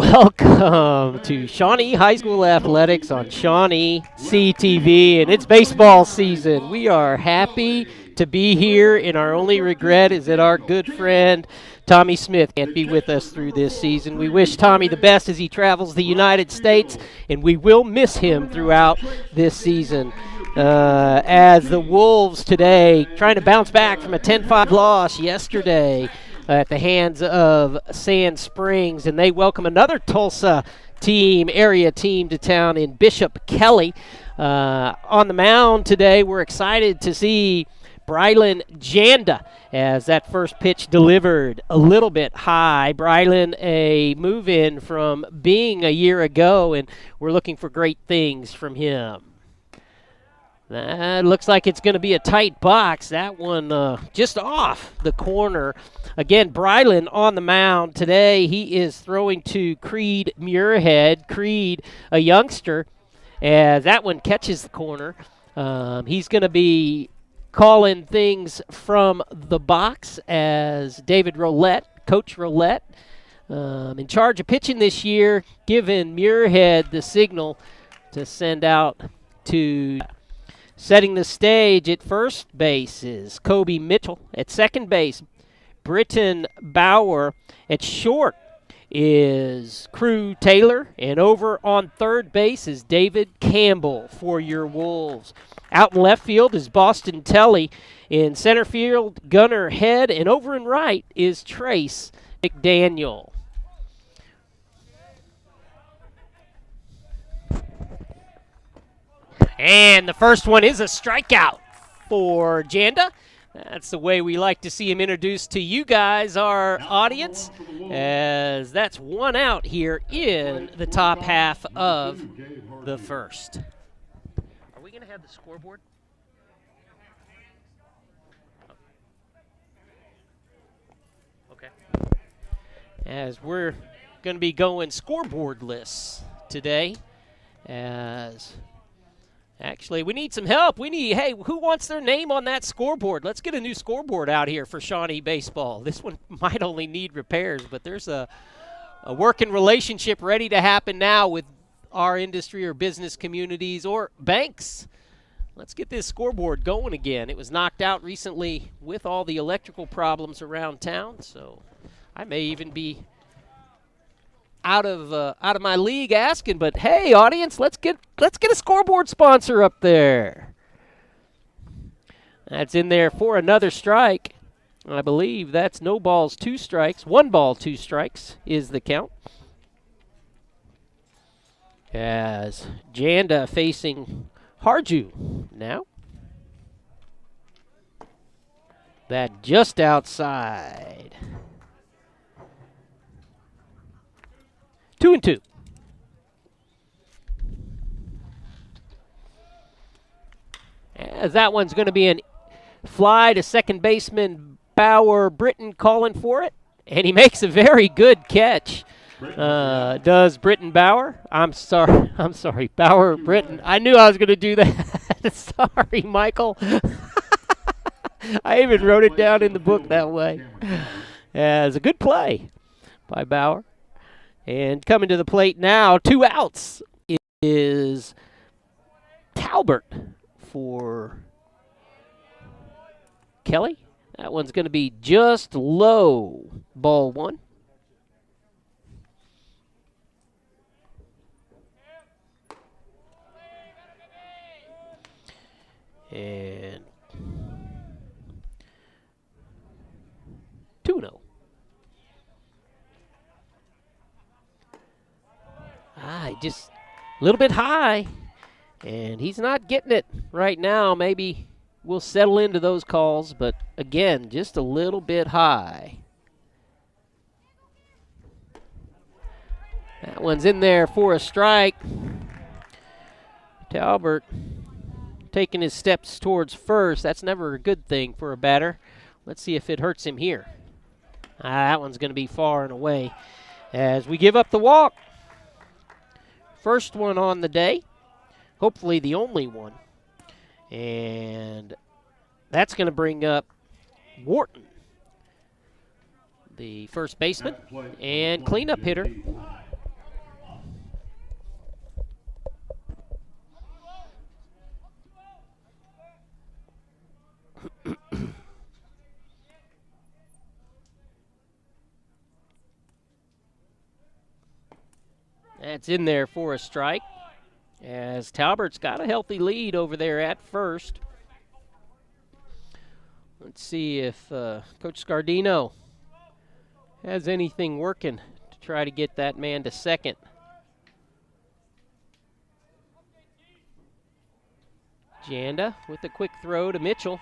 Welcome to Shawnee High School Athletics on Shawnee CTV, and it's baseball season. We are happy to be here, and our only regret is that our good friend Tommy Smith can't be with us through this season. We wish Tommy the best as he travels the United States, and we will miss him throughout this season. As the Wolves today trying to bounce back from a 10-5 loss yesterday at the hands of Sand Springs, and they welcome another Tulsa area team to town in Bishop Kelly. On the mound today, we're excited to see Brylan Janda as that first pitch delivered a little bit high. Brylan, a move-in from being a year ago, and we're looking for great things from him. That looks like it's going to be a tight box. That one just off the corner. Again, Brylan on the mound today. He is throwing to Creed Muirhead. Creed, a youngster, as that one catches the corner. He's going to be calling things from the box as David Roulette, Coach Roulette, in charge of pitching this year, giving Muirhead the signal to send out to... Setting the stage at first base is Kobe Mitchell. At second base, Britton Bauer. At short is Crew Taylor. And over on third base is David Campbell for your Wolves. Out in left field is Boston Telly. In center field, Gunnar Head. And over in right is Trace McDaniel. And the first one is a strikeout for Janda. That's the way we like to see him introduced to you guys, our audience, as that's one out here in the top half of the first. Are we going to have the scoreboard? Okay. As we're going to be going scoreboardless today, as... Actually, we need some help. Hey, who wants their name on that scoreboard? Let's get a new scoreboard out here for Shawnee baseball. This one might only need repairs, but there's a working relationship ready to happen now with our industry or business communities or banks. Let's get this scoreboard going again. It was knocked out recently with all the electrical problems around town, so I may even be out of my league asking, but hey, audience, let's get a scoreboard sponsor up there. That's in there for another strike. I believe that's no balls, 2 strikes. 1 ball, 2 strikes is the count. As Janda facing Harju now. That just outside. 2-2. As that one's going to be a fly to second baseman Bauer. Britton calling for it, and he makes a very good catch. Does Britton Bauer? I'm sorry, Bauer Britton. I knew I was going to do that. Sorry, Michael. I even wrote it down in the book that way. As a good play by Bauer. And coming to the plate now, 2 outs, is Talbert for Kelly. That one's going to be just low, ball 1. And 2-0. Just a little bit high, and he's not getting it right now. Maybe we'll settle into those calls, but again, just a little bit high. That one's in there for a strike. Talbert taking his steps towards first. That's never a good thing for a batter. Let's see if it hurts him here. That one's going to be far and away as we give up the walk. First one on the day, hopefully the only one. And that's going to bring up Wharton, the first baseman and cleanup hitter That's in there for a strike, as Talbert's got a healthy lead over there at first. Let's see if Coach Scardino has anything working to try to get that man to second. Janda with a quick throw to Mitchell.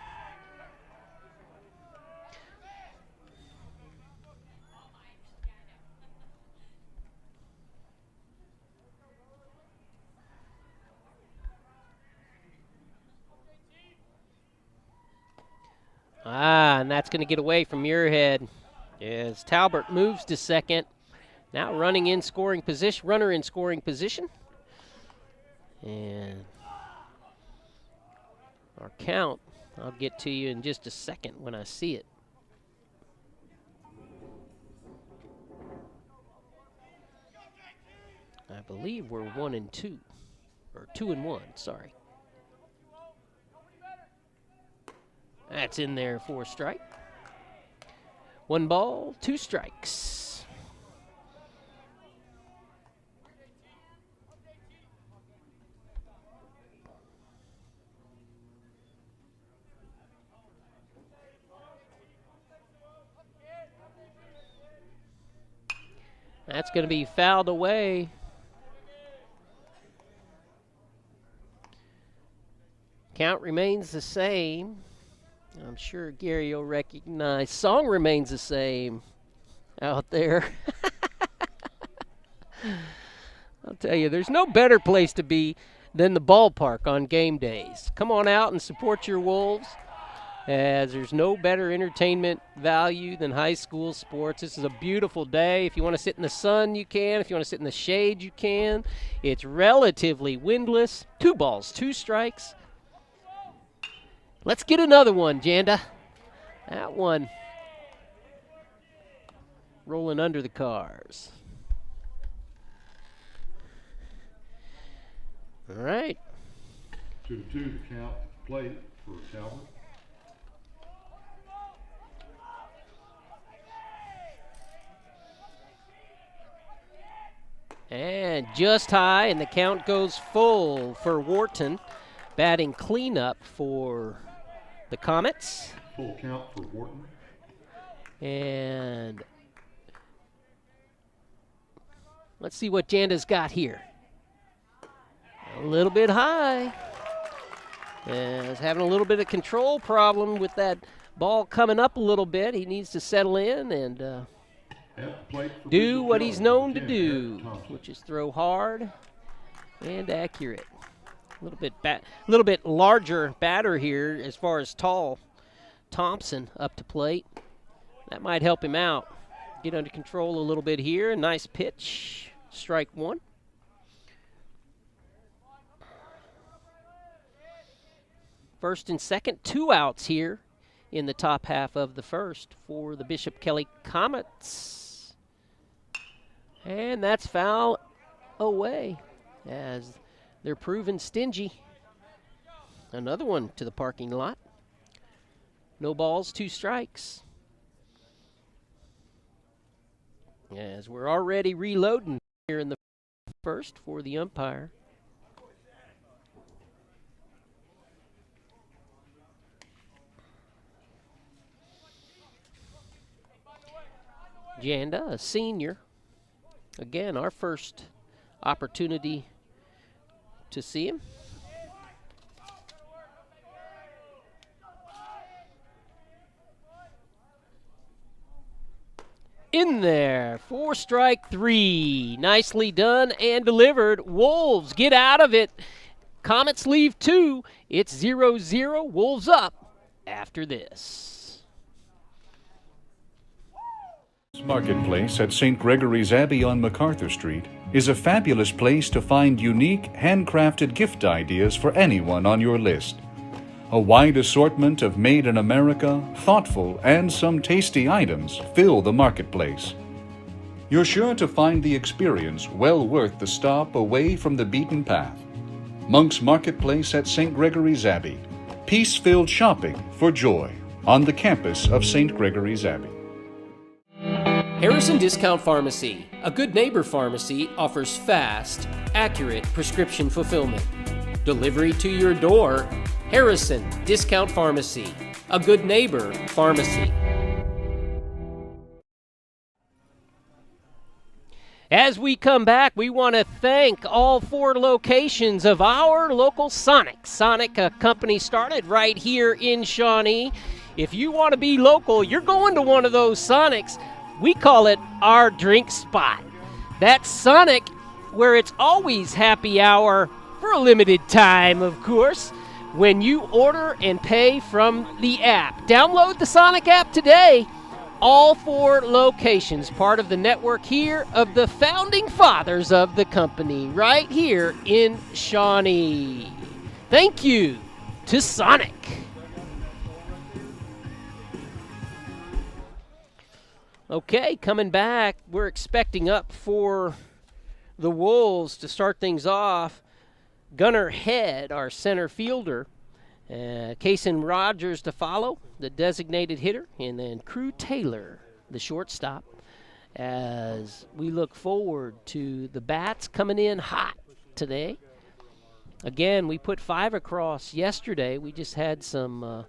And that's going to get away from Muirhead as Talbert moves to second. Now running in scoring position, runner in scoring position. And our count, I'll get to you in just a second when I see it. I believe we're 1-2, or 2-1, sorry. That's in there for a strike. 1 ball, 2 strikes. That's going to be fouled away. Count remains the same. I'm sure Gary will recognize. Song remains the same out there. I'll tell you, there's no better place to be than the ballpark on game days. Come on out and support your Wolves, as there's no better entertainment value than high school sports. This is a beautiful day. If you want to sit in the sun, you can. If you want to sit in the shade, you can. It's relatively windless. 2 balls, 2 strikes. Let's get another one, Janda. That one rolling under the cars. All right. 2-2 to count plate for Talbot. And just high, and the count goes full for Wharton. Batting cleanup for the Comets. Full count for Wharton. And let's see what Janda's got here. A little bit high. Is having a little bit of control problem with that ball coming up a little bit. He needs to settle in and do what he's known to do, which is throw hard and accurate. A little bit larger batter here as far as tall Thompson up to plate. That might help him out. Get under control a little bit here. Nice pitch. Strike 1. First and second, 2 outs here in the top half of the first for the Bishop Kelly Comets. And that's foul away as they're proven stingy. Another one to the parking lot. No balls, 2 strikes. As we're already reloading here in the first for the umpire. Janda, a senior. Again, our first opportunity to see him. In there for strike 3. Nicely done and delivered. Wolves get out of it. Comets leave 2. It's 0-0. Wolves up after this. Marketplace at St. Gregory's Abbey on MacArthur Street is a fabulous place to find unique, handcrafted gift ideas for anyone on your list. A wide assortment of made in America, thoughtful, and some tasty items fill the marketplace. You're sure to find the experience well worth the stop away from the beaten path. Monk's Marketplace at St. Gregory's Abbey. Peace-filled shopping for joy on the campus of St. Gregory's Abbey. Harrison Discount Pharmacy, a good neighbor pharmacy, offers fast, accurate prescription fulfillment. Delivery to your door. Harrison Discount Pharmacy, a good neighbor pharmacy. As we come back, we want to thank all 4 locations of our local Sonic. Sonic, a company started right here in Shawnee. If you want to be local, you're going to one of those Sonics. We call it our drink spot. That's Sonic, where it's always happy hour for a limited time, of course, when you order and pay from the app. Download the Sonic app today. All 4 locations, part of the network here of the founding fathers of the company, right here in Shawnee. Thank you to Sonic. Okay, coming back, we're expecting up for the Wolves to start things off. Gunnar Head, our center fielder. Kason Rogers to follow, the designated hitter. And then Crew Taylor, the shortstop. As we look forward to the bats coming in hot today. Again, we put 5 across yesterday. We just had some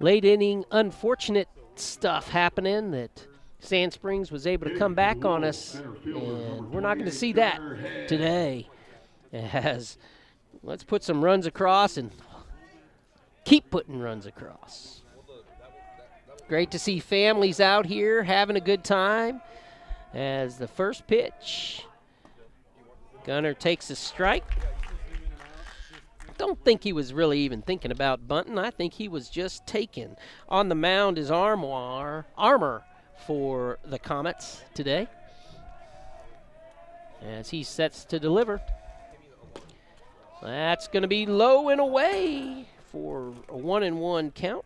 late inning unfortunate stuff happening that Sand Springs was able to come back on us, and we're not going to see that today. As let's put some runs across and keep putting runs across. Great to see families out here having a good time. As the first pitch, Gunnar takes a strike. Don't think he was really even thinking about bunting. I think he was just taking. On the mound is armor for the Comets today, as he sets to deliver. That's going to be low and away for a 1-1 count.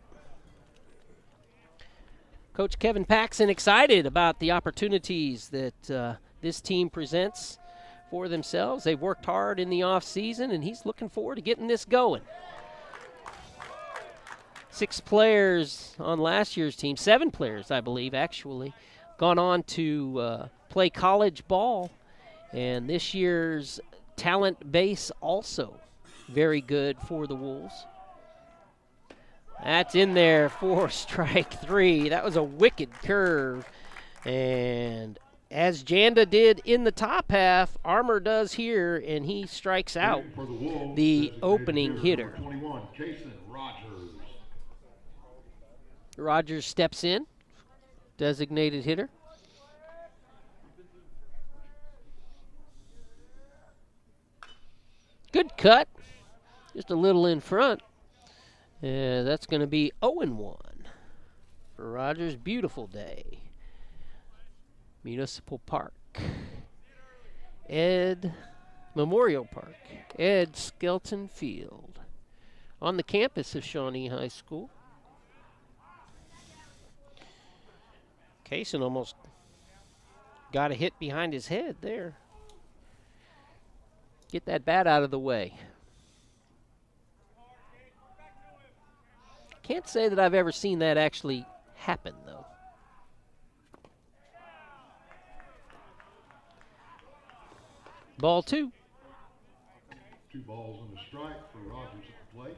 Coach Kevin Paxson excited about the opportunities that this team presents for themselves. They've worked hard in the offseason, and he's looking forward to getting this going. 6 players on last year's team, 7 players, I believe, actually, gone on to play college ball. And this year's talent base also very good for the Wolves. That's in there for strike 3. That was a wicked curve. And as Janda did in the top half, Armour does here, and he strikes out the opening hitter. 21, Kason Rogers. Rogers steps in, designated hitter. Good cut, just a little in front. That's going to be 0-1 for Rogers. Beautiful day. Municipal Park. Memorial Park. Ed Skelton Field. On the campus of Shawnee High School. Kason almost got a hit behind his head there. Get that bat out of the way. Can't say that I've ever seen that actually happen, though. Ball 2. 2 balls and a strike for Rogers at the plate.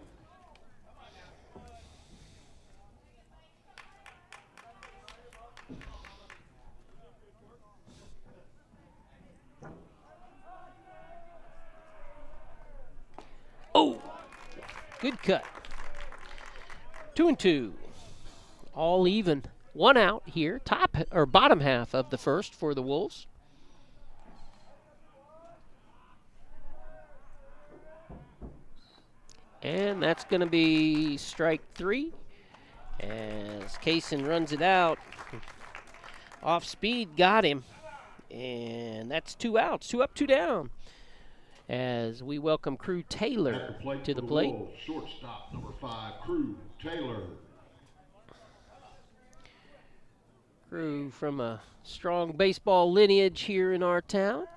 Oh, good cut. 2-2. All even. 1 out here. Top or bottom half of the first for the Wolves. And that's going to be strike 3 as Kason runs it out. Off speed, got him. And that's 2 outs. 2 up, 2 down. As we welcome Crew Taylor to the plate. Shortstop number 5, Crew Taylor. Crew from a strong baseball lineage here in our town.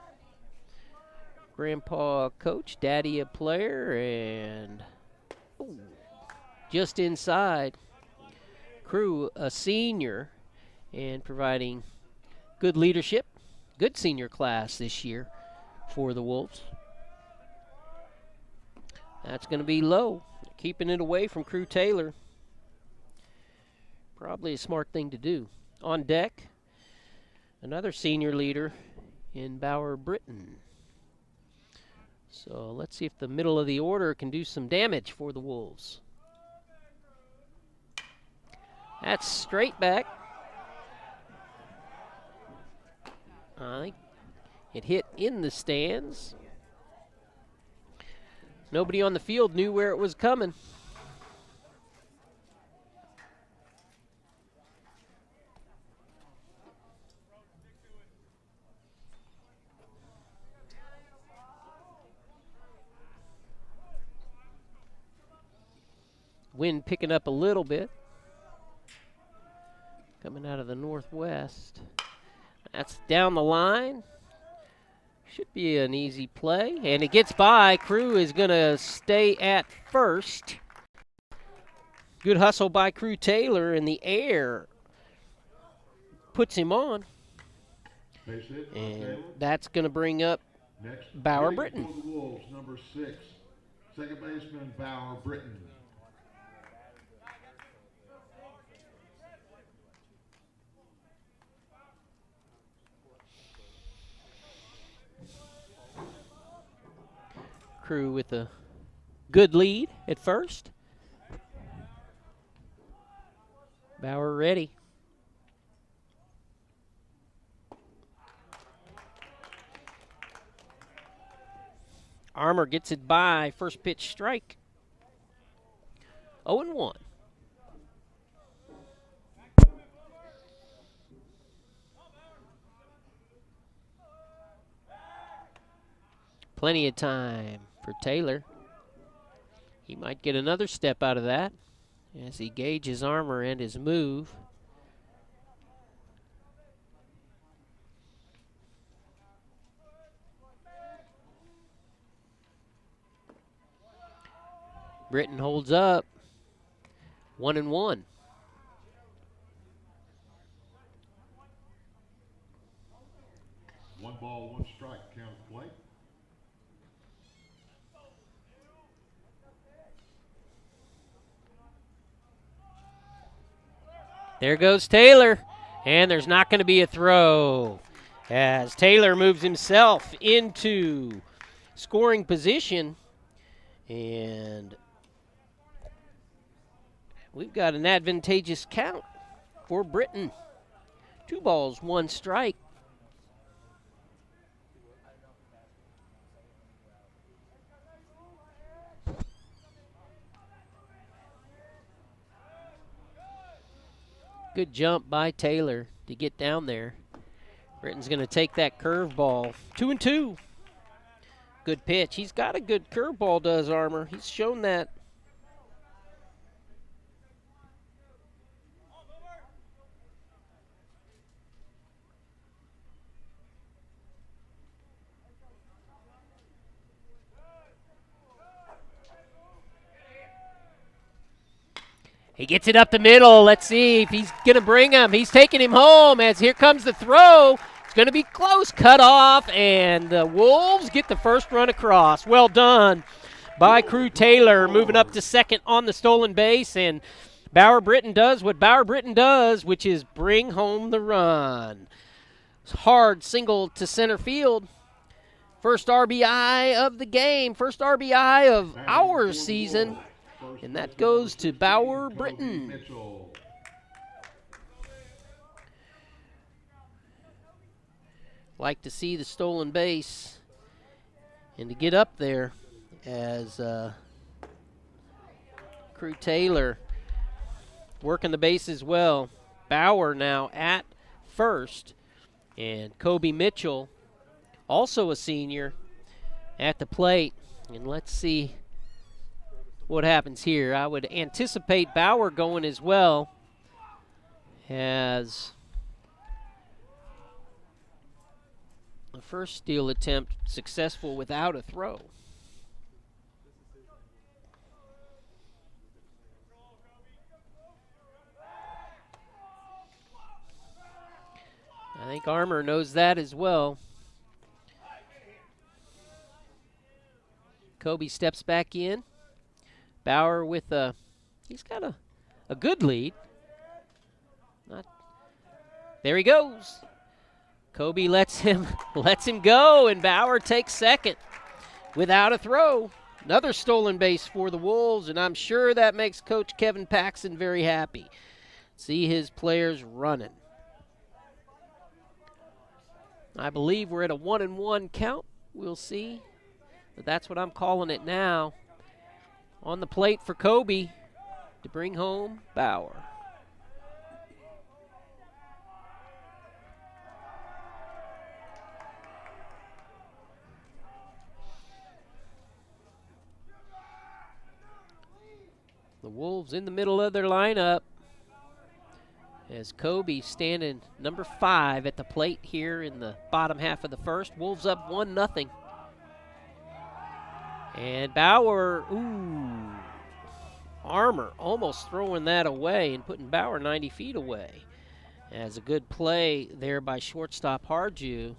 Grandpa a coach, daddy a player, and just inside. Crew a senior and providing Good leadership, good senior class this year for the Wolves. That's going to be low, keeping it away from Crew Taylor. Probably a smart thing to do. On deck, another senior leader in Bauer Britton. So let's see if the middle of the order can do some damage for the Wolves. That's straight back. It hit in the stands. Nobody on the field knew where it was coming. Wind picking up a little bit. Coming out of the northwest. That's down the line. Should be an easy play. And it gets by. Crew is going to stay at first. Good hustle by Crew Taylor in the air. Puts him on. And that's going to bring up Bauer Britton. For the Wolves, number 6, second baseman Bauer Britton. Crew with a good lead at first. Bauer ready. Armour gets it by. First pitch strike. 0-1. Plenty of time for Taylor. He might get another step out of that as he gauges Armour and his move. Britton holds up. 1-1. One ball, one strike, count of play. There goes Taylor, and there's not going to be a throw as Taylor moves himself into scoring position, and we've got an advantageous count for Britton. 2 balls, 1 strike. Good jump by Taylor to get down there. Britton's going to take that curveball. 2-2. Good pitch. He's got a good curveball, does Armour. He's shown that. He gets it up the middle. Let's see if he's going to bring him. He's taking him home as here comes the throw. It's going to be close. Cut off, and the Wolves get the first run across. Well done by Crew Taylor, moving up to second on the stolen base, and Bauer Britton does what Bauer Britton does, which is bring home the run. Hard single to center field. First RBI of the game, first RBI of our season. And that goes to Bauer Britton. Like to see the stolen base and to get up there as Crew Taylor working the base as well. Bauer now at first, and Kobe Mitchell, also a senior, at the plate. And let's see what happens here. I would anticipate Bauer going as well, as the first steal attempt successful without a throw. I think Armour knows that as well. Kobe steps back in. Bauer with he's got a good lead. There he goes. Kobe lets him go, and Bauer takes second without a throw. Another stolen base for the Wolves, and I'm sure that makes Coach Kevin Paxson very happy. See his players running. I believe we're at a 1-1 count. We'll see. But that's what I'm calling it now. On the plate for Kobe to bring home Bauer. The Wolves in the middle of their lineup as Kobe standing number 5 at the plate here in the bottom half of the first. Wolves up 1-0. And Bauer, Armour almost throwing that away and putting Bauer 90 feet away. As a good play there by shortstop Harju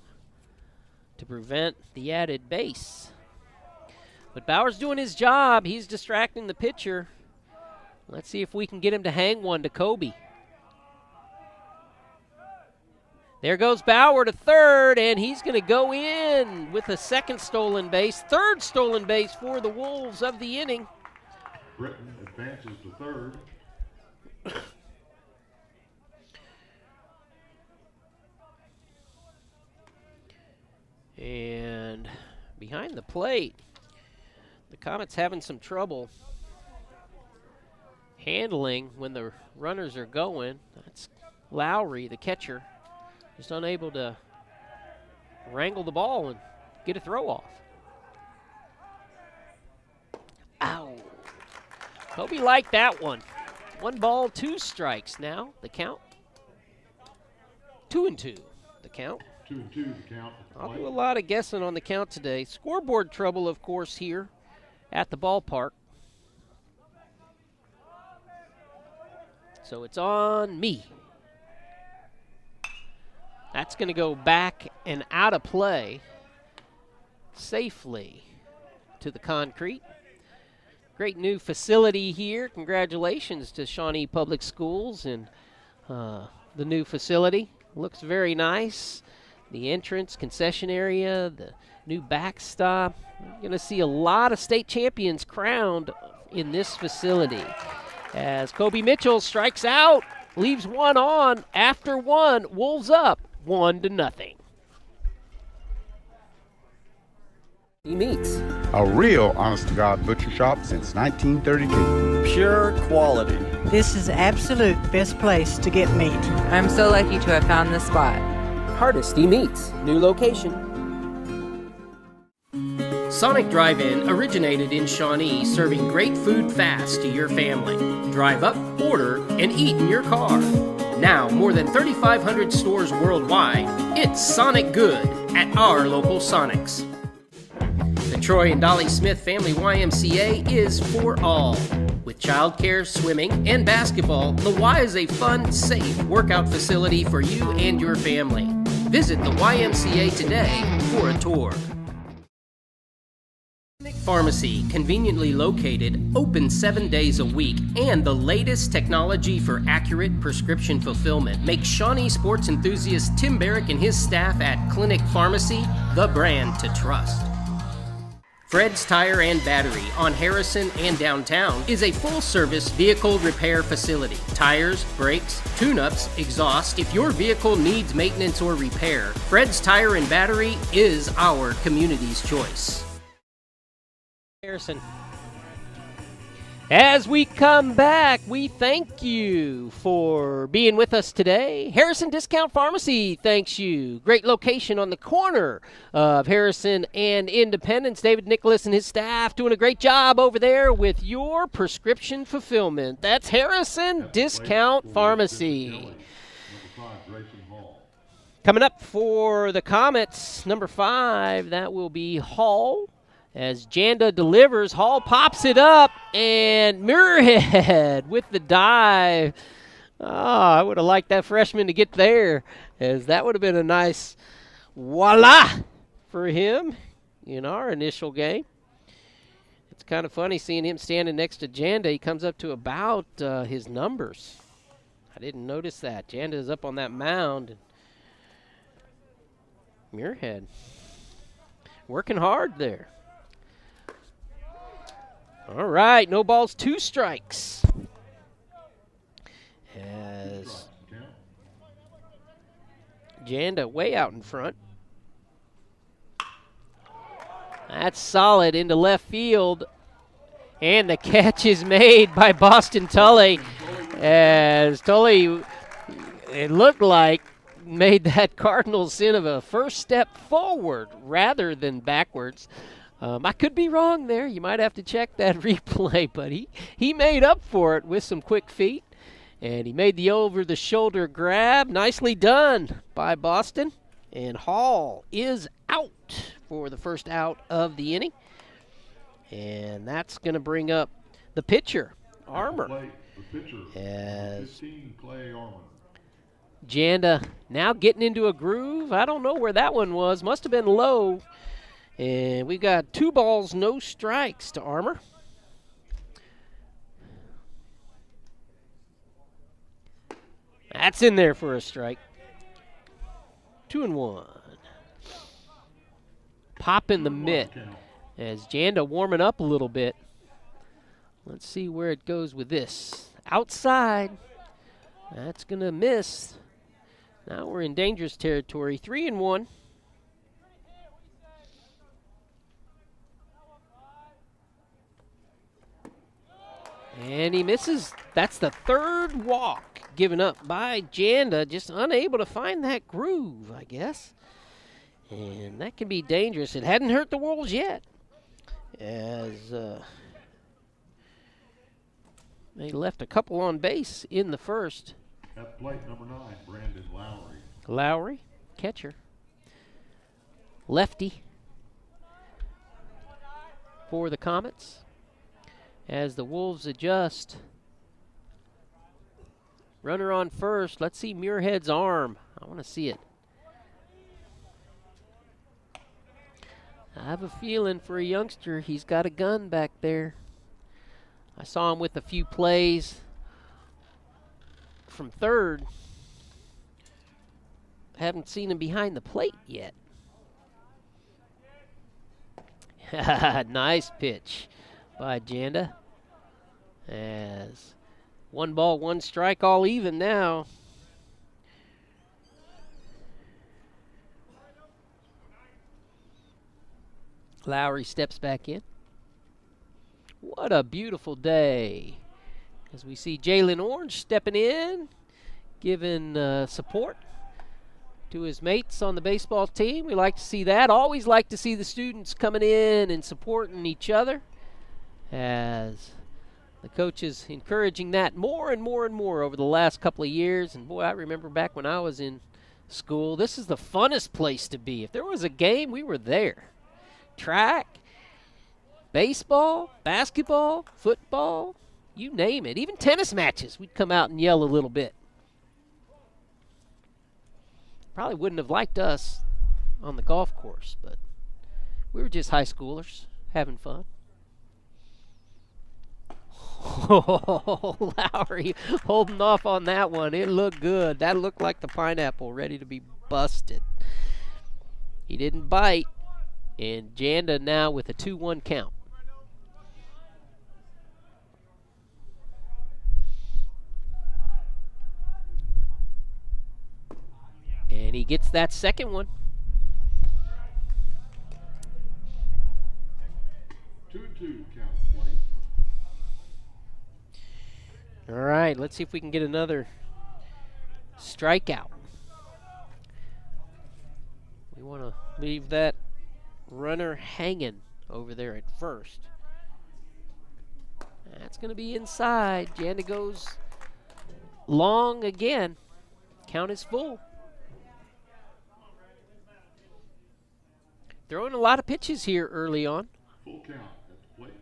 to prevent the added base. But Bauer's doing his job. He's distracting the pitcher. Let's see if we can get him to hang one to Kobe. There goes Bauer to third, and he's going to go in with a second stolen base, third stolen base for the Wolves of the inning. Britton advances to third. And behind the plate, the Comets having some trouble handling when the runners are going. That's Lowry, the catcher, just unable to wrangle the ball and get a throw off. Ow. Kobe liked that one. 1 ball, 2 strikes now, the count. 2-2, the count. 2-2 the count. I'll do a lot of guessing on the count today. Scoreboard trouble, of course, here at the ballpark. So it's on me. That's going to go back and out of play safely to the concrete. Great new facility here. Congratulations to Shawnee Public Schools and the new facility. Looks very nice. The entrance, concession area, the new backstop. You're going to see a lot of state champions crowned in this facility. As Kobe Mitchell strikes out, leaves one on after one. Wolves up 1-0. He meets A real honest-to-God butcher shop since 1932. Pure quality. This is absolute best place to get meat. I'm so lucky to have found this spot. Hardesty Meats, new location. Sonic Drive-In originated in Shawnee, serving great food fast to your family. Drive up, order, and eat in your car. Now, more than 3,500 stores worldwide, it's Sonic Good at our local Sonics. The Troy and Dolly Smith Family YMCA is for all. With childcare, swimming, and basketball, the Y is a fun, safe workout facility for you and your family. Visit the YMCA today for a tour. Pharmacy, conveniently located, open 7 days a week, and the latest technology for accurate prescription fulfillment makes Shawnee sports enthusiast Tim Barrick and his staff at Clinic Pharmacy the brand to trust. Fred's Tire and Battery on Harrison and downtown is a full-service vehicle repair facility. Tires, brakes, tune-ups, exhaust. If your vehicle needs maintenance or repair, Fred's Tire and Battery is our community's choice. Harrison. As we come back, we thank you for being with us today. Harrison Discount Pharmacy thanks you. Great location on the corner of Harrison and Independence. David Nicholas and his staff doing a great job over there with your prescription fulfillment. That's Harrison Discount Pharmacy. Coming up for the Comets, number 5, that will be Hall. As Janda delivers, Hall pops it up, and Muirhead with the dive I would have liked that freshman to get there, as that would have been a nice voila for him in our initial game. It's kind of funny seeing him standing next to Janda. He comes up to about his numbers. I didn't notice that. Janda is up on that mound. Muirhead working hard there. All right, no balls, 2 strikes. As Janda way out in front. That's solid into left field. And the catch is made by Boston Tully. As Tully, it looked like, made that cardinal sin of a first step forward rather than backwards. I could be wrong there. You might have to check that replay, but he made up for it with some quick feet. And he made the over-the-shoulder grab. Nicely done by Boston. And Hall is out for the first out of the inning. And that's going to bring up the pitcher, Armour. The pitcher, as 15, Clay Armour. Janda now getting into a groove. I don't know where that one was. Must have been low. And we got 2 balls, no strikes to Armour. That's in there for a strike. 2-1. Pop in the mitt as Janda warming up a little bit. Let's see where it goes with this. Outside. That's going to miss. Now we're in dangerous territory. 3-1. And he misses. That's the 3rd walk given up by Janda. Just unable to find that groove, I guess. And that can be dangerous. It hadn't hurt the Wolves yet, as they left a couple on base in the first. At plate number 9, Brandon Lowry. Lowry, catcher. Lefty for the Comets as the Wolves adjust. Runner on first. Let's see Muirhead's arm. I want to see it. I have a feeling for a youngster, he's got a gun back there. I saw him with a few plays from third. Haven't seen him behind the plate yet. Nice pitch by Janda. As 1 ball, 1 strike, all even now. Lowry steps back in. What a beautiful day. As we see Jalen Orange stepping in, giving support to his mates on the baseball team. We like to see that. Always like to see the students coming in and supporting each other, as the coach is encouraging that more and more and more over the last couple of years. And boy, I remember back when I was in school, this is the funnest place to be. If there was a game, we were there. Track, baseball, basketball, football, you name it. Even tennis matches, we'd come out and yell a little bit. Probably wouldn't have liked us on the golf course, but we were just high schoolers having fun. Oh, Lowry holding off on that one. It looked good. That looked like the pineapple ready to be busted. He didn't bite. And Janda now with a 2-1 count. And he gets that second one. 2-2 count, plate. All right, let's see if we can get another strikeout. We want to leave that runner hanging over there at first. That's going to be inside. Janda goes long again. Count is full. Throwing a lot of pitches here early on. Full count at the plate.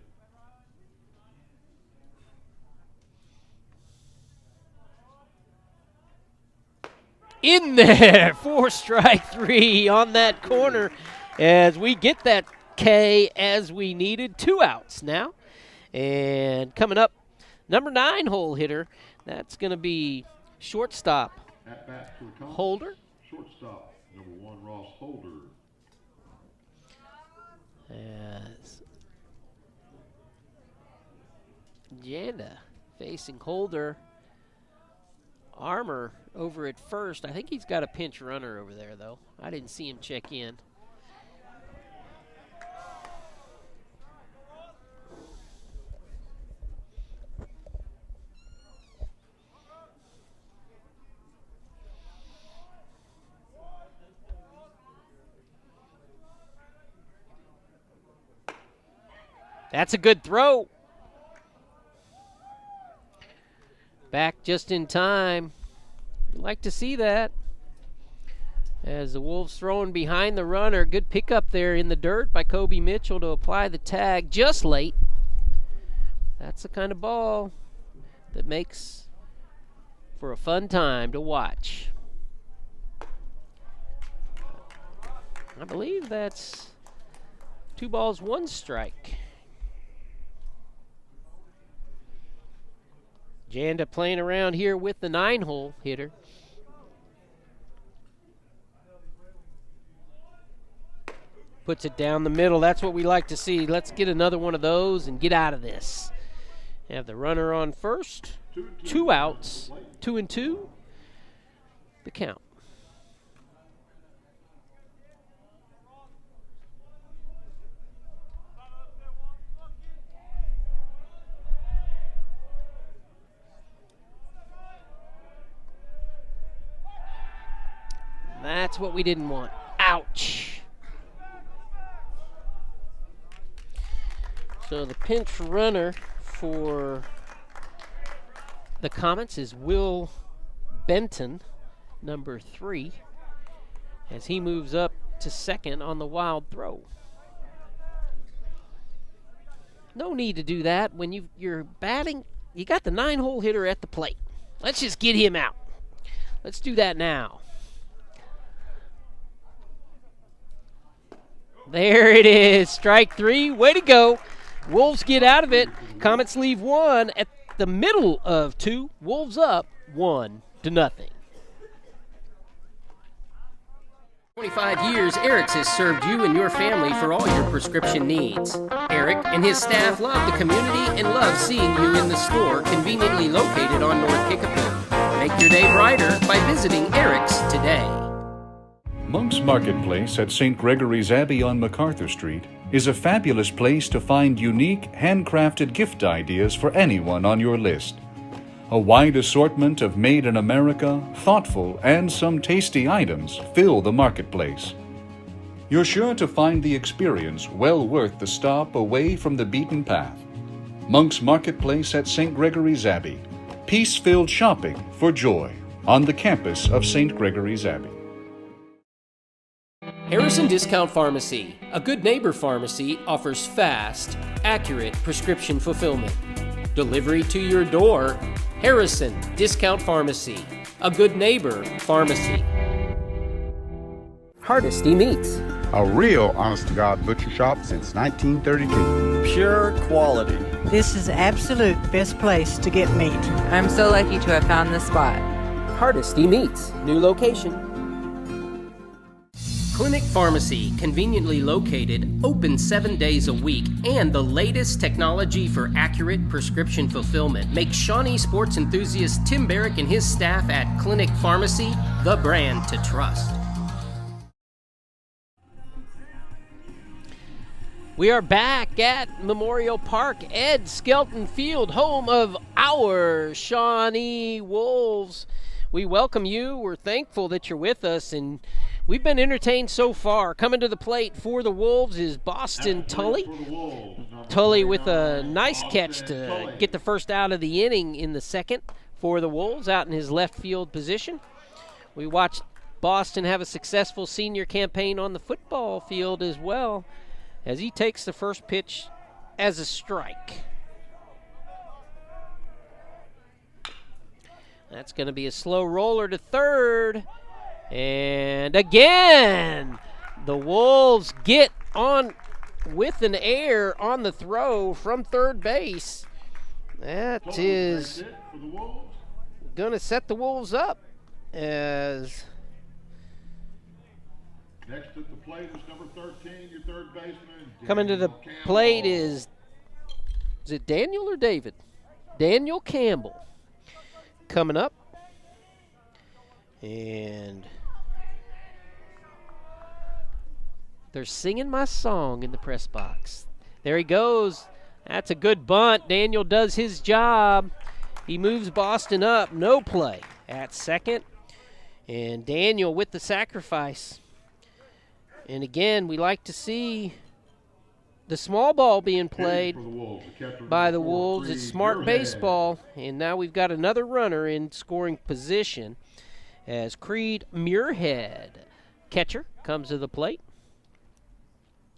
in there. 4-strike-3 on that corner as we get that K as we needed. 2 outs now. And coming up, number 9 hole hitter. That's going to be shortstop At bat for the Comets, Holder. Shortstop, number 1, Ross Holder. As Janda facing Holder. Armour over at first. I think he's got a pinch runner over there, though. I didn't see him check in. That's a good throw. Back just in time. We'd like to see that. As the Wolves throwing behind the runner. Good pickup there in the dirt by Kobe Mitchell to apply the tag just late. That's the kind of ball that makes for a fun time to watch. I believe that's 2 balls, 1 strike. Janda playing around here with the 9-hole hitter. Puts it down the middle. That's what we like to see. Let's get another one of those and get out of this. Have the runner on first. 2 outs. 2-2. The count. That's what we didn't want. Ouch. So the pinch runner for the Comets is Will Benton, number 3, as he moves up to second on the wild throw. No need to do that when you're batting. You got the 9-hole hitter at the plate. Let's just get him out. Let's do that now. There it is, strike 3, way to go. Wolves get out of it. Comets leave 1 at the middle of 2. Wolves up 1-0. 25 years, Eric's has served you and your family for all your prescription needs. Eric and his staff love the community and love seeing you in the store conveniently located on North Kickapoo. Make your day brighter by visiting Eric's today. Monk's Marketplace at St. Gregory's Abbey on MacArthur Street is a fabulous place to find unique, handcrafted gift ideas for anyone on your list. A wide assortment of made in America, thoughtful, and some tasty items fill the marketplace. You're sure to find the experience well worth the stop away from the beaten path. Monk's Marketplace at St. Gregory's Abbey. Peace-filled shopping for joy on the campus of St. Gregory's Abbey. Harrison Discount Pharmacy, a good neighbor pharmacy, offers fast, accurate prescription fulfillment. Delivery to your door. Harrison Discount Pharmacy, a good neighbor pharmacy. Hardesty Meats. A real honest-to-God butcher shop since 1932. Pure quality. This is absolute best place to get meat. I'm so lucky to have found this spot. Hardesty Meats, new location. Clinic Pharmacy, conveniently located, open 7 days a week, and the latest technology for accurate prescription fulfillment makes Shawnee sports enthusiast Tim Barrick and his staff at Clinic Pharmacy the brand to trust. We are back at Memorial Park, Ed Skelton Field, home of our Shawnee Wolves. We welcome you. We're thankful that you're with us, and we've been entertained so far. Coming to the plate for the Wolves is Boston Tully. Tully with a nice catch to get the first out of the inning in the second for the Wolves out in his left field position. We watched Boston have a successful senior campaign on the football field as well, as he takes the first pitch as a strike. That's going to be a slow roller to third. And again, the Wolves get on with an error on the throw from third base. That is going to set the Wolves up as next at the plate is number 13, your third baseman. Coming to the plate is it Daniel or David? Daniel Campbell coming up. And they're singing my song in the press box. There he goes. That's a good bunt. Daniel does his job. He moves Boston up. No play at second. And Daniel with the sacrifice. And again, we like to see the small ball being played by the Wolves. It's smart baseball. And now we've got another runner in scoring position as Creed Muirhead, catcher, comes to the plate.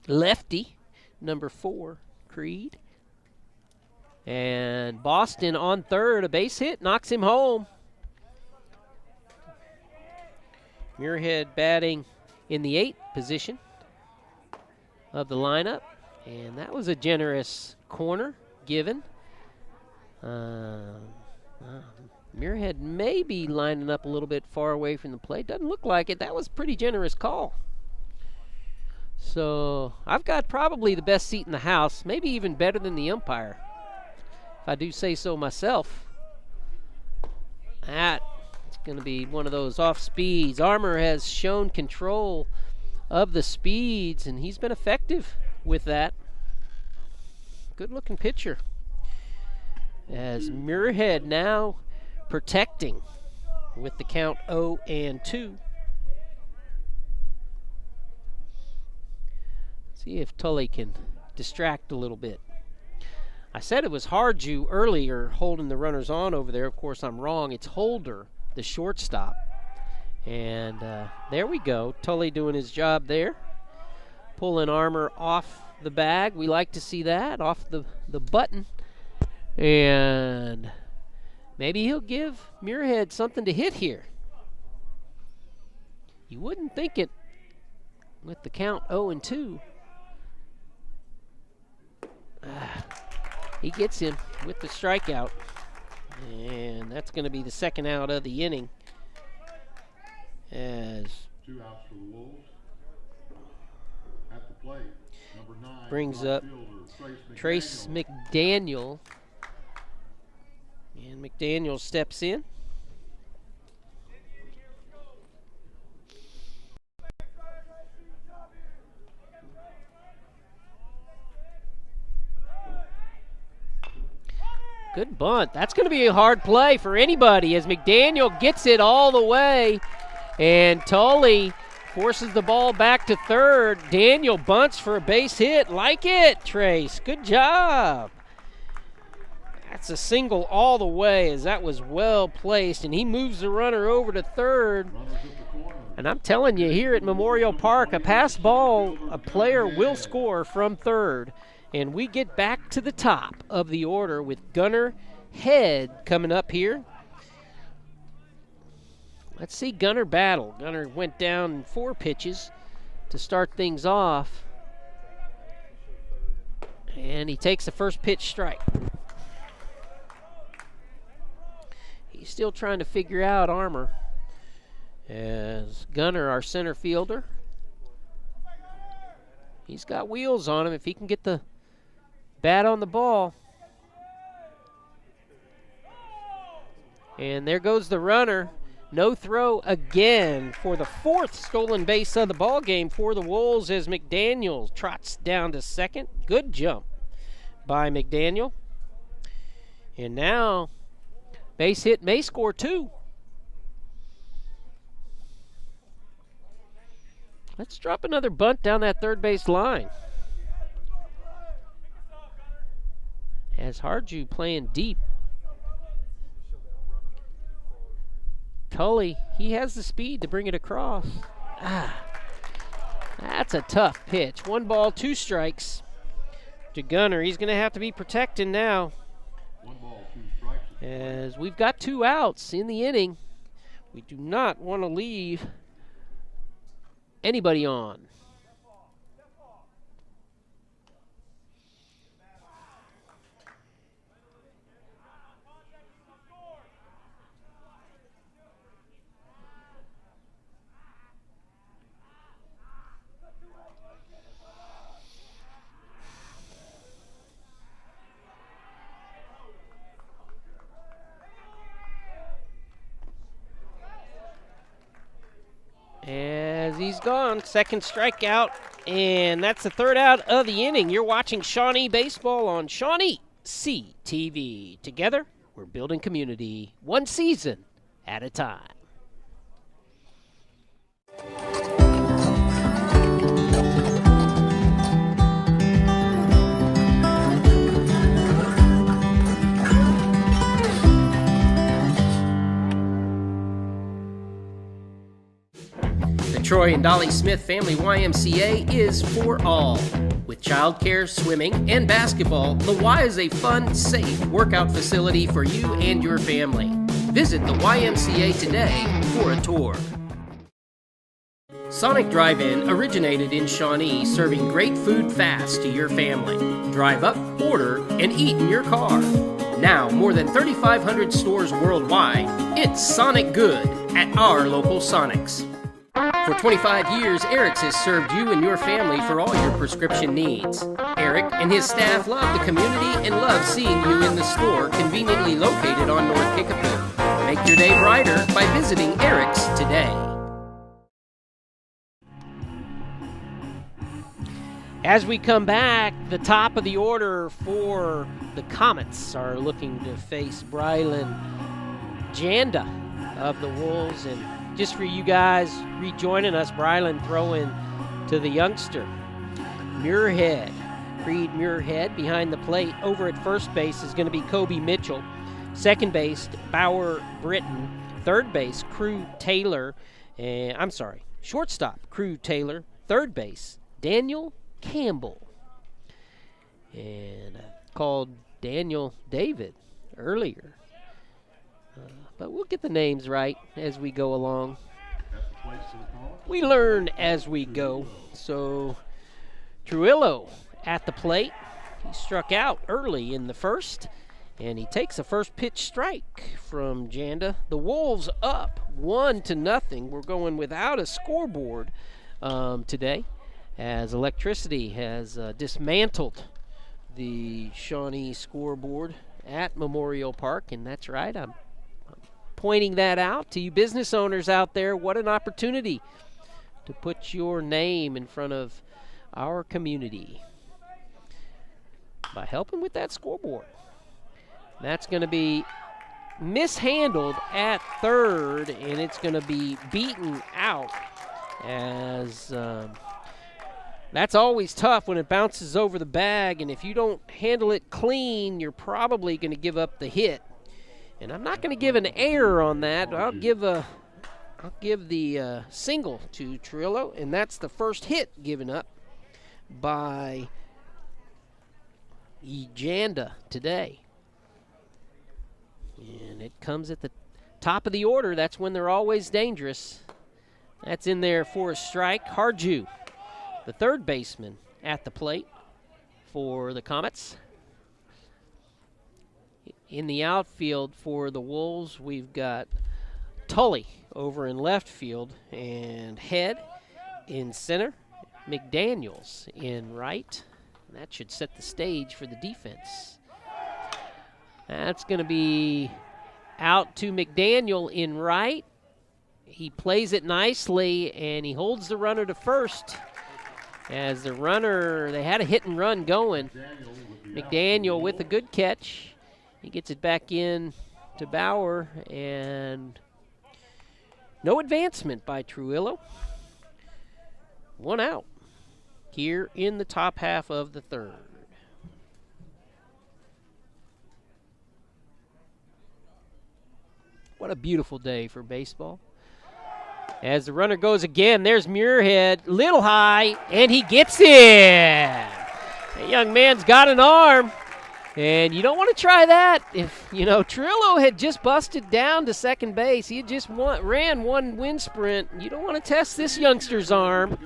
Lefty, number 4, Creed. And Boston on third, a base hit, knocks him home. Muirhead batting in the 8th position of the lineup. And that was a generous corner given. Muirhead may be lining up a little bit far away from the plate. Doesn't look like it. That was a pretty generous call. So I've got probably the best seat in the house, maybe even better than the umpire, if I do say so myself. That's going to be one of those off speeds. Armour has shown control of the speeds, and he's been effective with that. Good looking pitcher. As Muirhead now protecting with the count 0-2. See if Tully can distract a little bit. I said it was Harju earlier holding the runners on over there. Of course, I'm wrong. It's Holder, the shortstop. And there we go. Tully doing his job there. Pulling Armour off the bag. We like to see that, off the button. And maybe he'll give Muirhead something to hit here. You wouldn't think it with the count 0-2. He gets him with the strikeout. And that's going to be the second out of the inning. As 2 outs for the Wolves. At the plate, number 9, brings up Trace McDaniel. And McDaniel steps in. Good bunt. That's going to be a hard play for anybody as McDaniel gets it all the way. And Tully forces the ball back to third. Daniel bunts for a base hit. Like it, Trace. Good job. That's a single all the way as that was well placed. And he moves the runner over to third. And I'm telling you, here at Memorial Park, a pass ball, a player will score from third. And we get back to the top of the order with Gunnar Head coming up here. Let's see Gunnar battle. Gunnar went down in 4 pitches to start things off. And he takes the first pitch strike. He's still trying to figure out Armour. As Gunnar, our center fielder, he's got wheels on him if he can get the bat on the ball. And there goes the runner. No throw again for the 4th stolen base of the ball game for the Wolves as McDaniel trots down to second. Good jump by McDaniel. And now base hit may score 2. Let's drop another bunt down that third base line. As Harju playing deep. Tully, he has the speed to bring it across. That's a tough pitch. 1 ball, 2 strikes to Gunnar. He's going to have to be protecting now. 1 ball, 2 strikes. As we've got 2 outs in the inning. We do not want to leave Anybody on? As he's gone, second strikeout, and that's the third out of the inning. You're watching Shawnee Baseball on Shawnee CTV. Together, we're building community, one season at a time. Troy and Dolly Smith Family YMCA is for all. With childcare, swimming, and basketball, the Y is a fun, safe workout facility for you and your family. Visit the YMCA today for a tour. Sonic Drive-In originated in Shawnee, serving great food fast to your family. Drive up, order, and eat in your car. Now, more than 3,500 stores worldwide, it's Sonic Good at our local Sonics. For 25 years, Eric's has served you and your family for all your prescription needs. Eric and his staff love the community and love seeing you in the store conveniently located on North Kickapoo. Make your day brighter by visiting Eric's today. As we come back, the top of the order for the Comets are looking to face Brylan Janda of the Wolves. And just for you guys rejoining us, Brylan throwing to the youngster, Muirhead. Creed Muirhead behind the plate. Over at first base is going to be Kobe Mitchell. Second base, Bauer Britton. Third base, Crew Taylor. Shortstop, Crew Taylor. Third base, Daniel Campbell. And I called Daniel David earlier. But we'll get the names right as we go along. We learn as we go. So Trujillo at the plate. He struck out early in the first, and he takes a first pitch strike from Janda. The Wolves up 1-0. We're going without a scoreboard today, as electricity has dismantled the Shawnee scoreboard at Memorial Park. And that's right, I'm pointing that out to you business owners out there. What an opportunity to put your name in front of our community by helping with that scoreboard. That's going to be mishandled at third, and it's going to be beaten out, as that's always tough when it bounces over the bag, and if you don't handle it clean, you're probably going to give up the hit. And I'm not going to give an error on that. I'll give the single to Trillo, and that's the first hit given up by Janda today. And it comes at the top of the order. That's when they're always dangerous. That's in there for a strike. Harju, the third baseman, at the plate for the Comets. In the outfield for the Wolves, we've got Tully over in left field, and Head in center, McDaniels in right. That should set the stage for the defense. That's going to be out to McDaniel in right. He plays it nicely, and he holds the runner to first. As the runner, they had a hit and run going. McDaniel with a good catch. He gets it back in to Bauer, and no advancement by Trujillo. One out here in the top half of the third. What a beautiful day for baseball. As the runner goes again, there's Muirhead, little high, and he gets it. The young man's got an arm. And you don't want to try that. If, Trillo had just busted down to second base, he had just ran one wind sprint. You don't want to test this youngster's arm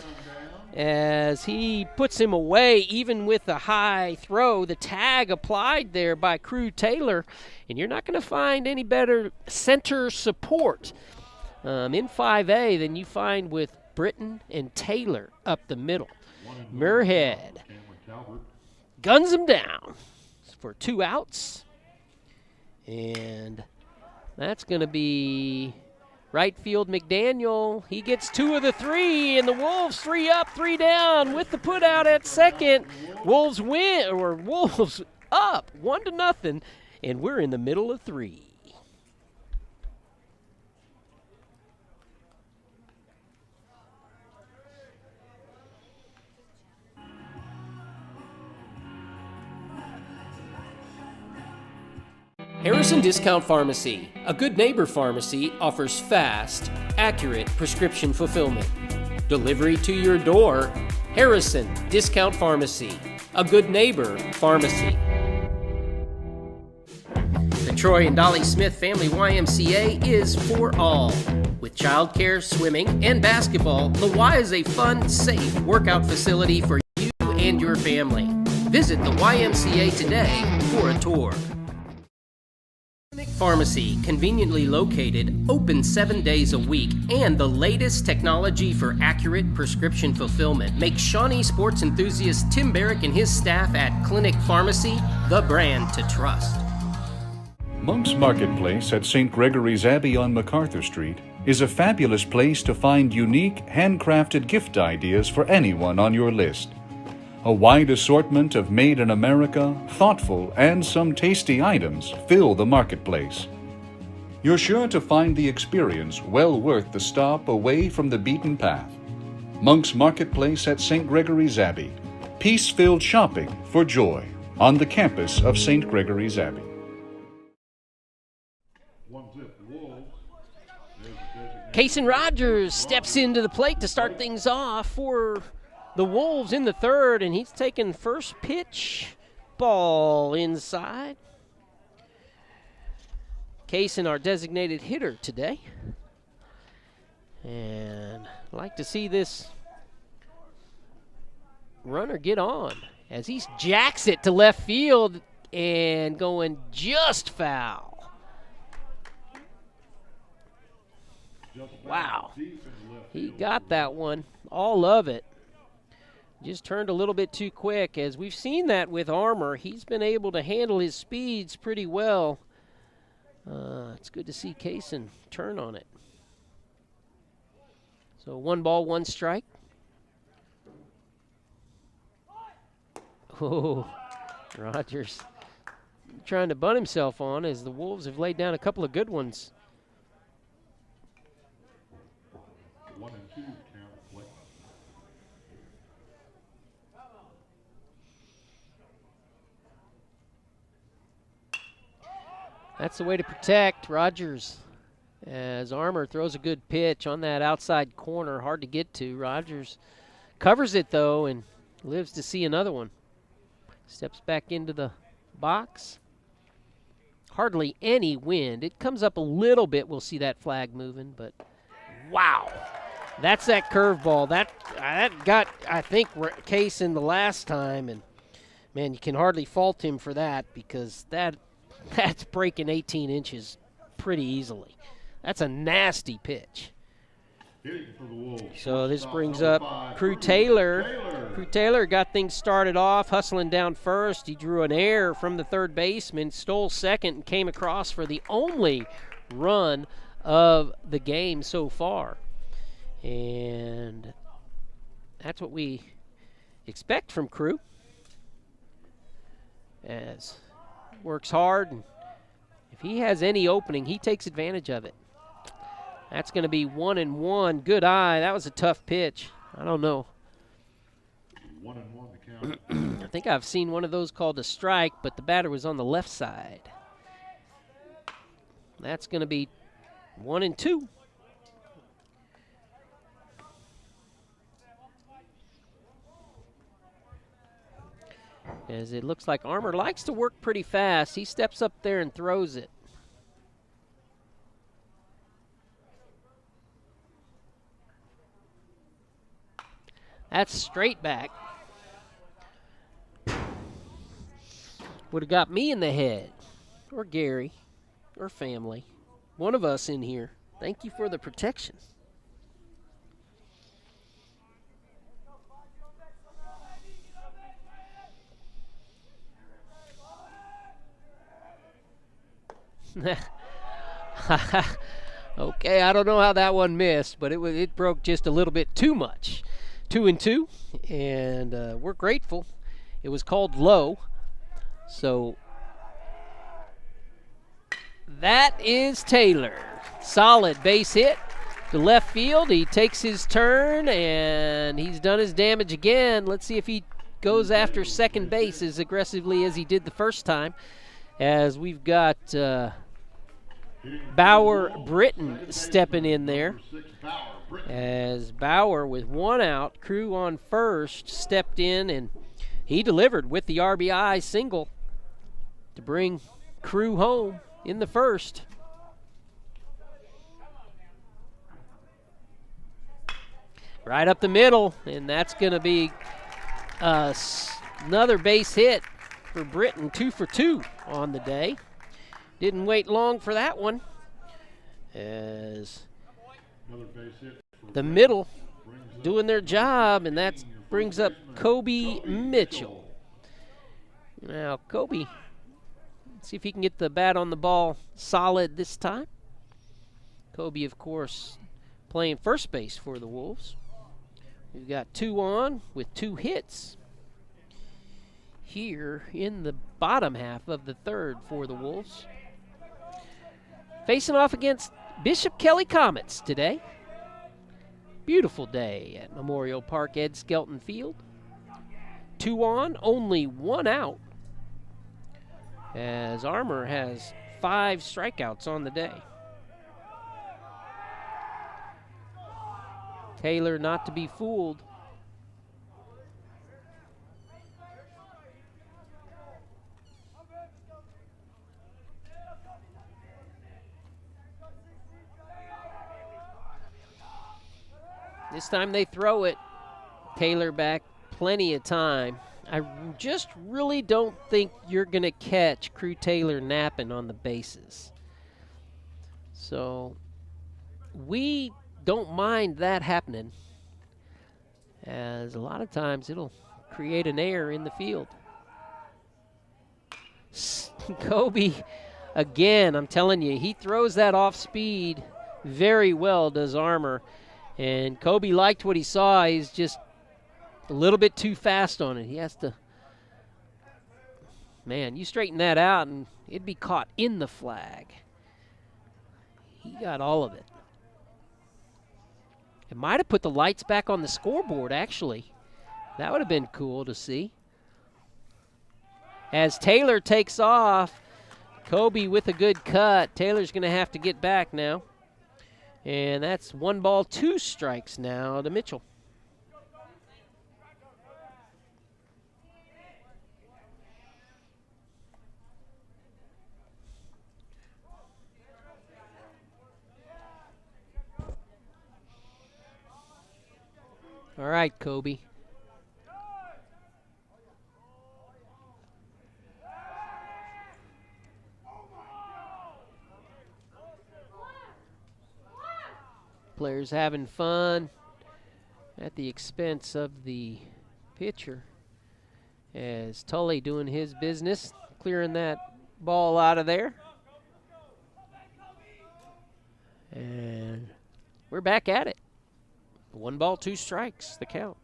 as he puts him away, even with a high throw. The tag applied there by Crew Taylor, and you're not going to find any better center support in 5A than you find with Britton and Taylor up the middle. Muirhead guns him down for 2 outs. And that's going to be right field McDaniel. He gets 2 of the 3, and the Wolves 3 up, 3 down with the put out at second. Wolves up 1-0, and we're in the middle of 3. Harrison Discount Pharmacy, a good neighbor pharmacy, offers fast, accurate prescription fulfillment. Delivery to your door. Harrison Discount Pharmacy, a good neighbor pharmacy. The Troy and Dolly Smith Family YMCA is for all. With childcare, swimming, and basketball, the Y is a fun, safe workout facility for you and your family. Visit the YMCA today for a tour. Pharmacy, conveniently located, open 7 days a week, and the latest technology for accurate prescription fulfillment makes Shawnee sports enthusiast Tim Barrick and his staff at Clinic Pharmacy the brand to trust. Monk's Marketplace at St. Gregory's Abbey on MacArthur Street is a fabulous place to find unique, handcrafted gift ideas for anyone on your list. A wide assortment of made in America, thoughtful, and some tasty items fill the marketplace. You're sure to find the experience well worth the stop away from the beaten path. Monk's Marketplace at St. Gregory's Abbey. Peace-filled shopping for joy on the campus of St. Gregory's Abbey. Kason Rogers steps into the plate to start things off for the Wolves in the third, and he's taking first pitch, ball inside. Kason, our designated hitter today. And I'd like to see this runner get on as he jacks it to left field and going just foul. Wow. He got that one, all of it. Just turned a little bit too quick. As we've seen that with Armour, he's been able to handle his speeds pretty well. It's good to see Kason turn on it. So 1 ball, 1 strike. Oh, Rogers trying to bunt himself on as the Wolves have laid down a couple of good ones. 1 and 2 count play. That's the way to protect Rogers as Armour throws a good pitch on that outside corner. Hard to get to. Rogers covers it, though, and lives to see another one. Steps back into the box. Hardly any wind. It comes up a little bit. We'll see that flag moving, but wow. That's that curveball. That got, I think, Kason the last time, and, man, you can hardly fault him for that because that's breaking 18 inches pretty easily. That's a nasty pitch. So this brings up Crew Taylor. Crew Taylor got things started off, hustling down first. He drew an error from the third baseman, stole second, and came across for the only run of the game so far. And that's what we expect from Crew. As works hard, and if he has any opening, he takes advantage of it. That's going to be 1-1. Good eye. That was a tough pitch. I don't know. 1-1 the count. I think I've seen one of those called a strike, but the batter was on the left side. That's going to be 1-2. as it looks like Armour likes to work pretty fast. He steps up there and throws it. That's straight back. Would have got me in the head, or Gary, or family. One of us in here. Thank you for the protection. Okay, I don't know how that one missed, but it broke just a little bit too much. 2-2, and we're grateful. It was called low, so that is Taylor. Solid base hit to left field. He takes his turn, and he's done his damage again. Let's see if he goes after second base as aggressively as he did the first time, as we've got Bauer Britton stepping in there. As Bauer, with one out, Crew on first, stepped in, and he delivered with the RBI single to bring Crew home in the first. Right up the middle, and that's going to be another base hit for Britton, 2 for 2 on the day. Didn't wait long for that one, as the middle doing their job, and that brings up Kobe Mitchell. Now, Kobe, see if he can get the bat on the ball solid this time. Kobe, of course, playing first base for the Wolves. We've got 2 on with 2 hits here in the bottom half of the third for the Wolves. Facing off against Bishop Kelly Comets today. Beautiful day at Memorial Park Ed Skelton Field. 2 on, only 1 out, as Armour has 5 strikeouts on the day. Taylor not to be fooled. This time they throw it. Taylor back plenty of time. I just really don't think you're going to catch Crew Taylor napping on the bases. So we don't mind that happening, as a lot of times it'll create an error in the field. Kobe, again, I'm telling you, he throws that off speed very well, does Armour. And Kobe liked what he saw. He's just a little bit too fast on it. He has to, man, you straighten that out and it'd be caught in the flag. He got all of it. It might have put the lights back on the scoreboard, actually. That would have been cool to see. As Taylor takes off, Kobe with a good cut. Taylor's going to have to get back now. And that's 1 ball, 2 strikes now to Mitchell. All right, Kobe. Players having fun at the expense of the pitcher, as Tully doing his business, clearing that ball out of there. And we're back at it. 1 ball, 2 strikes, the count.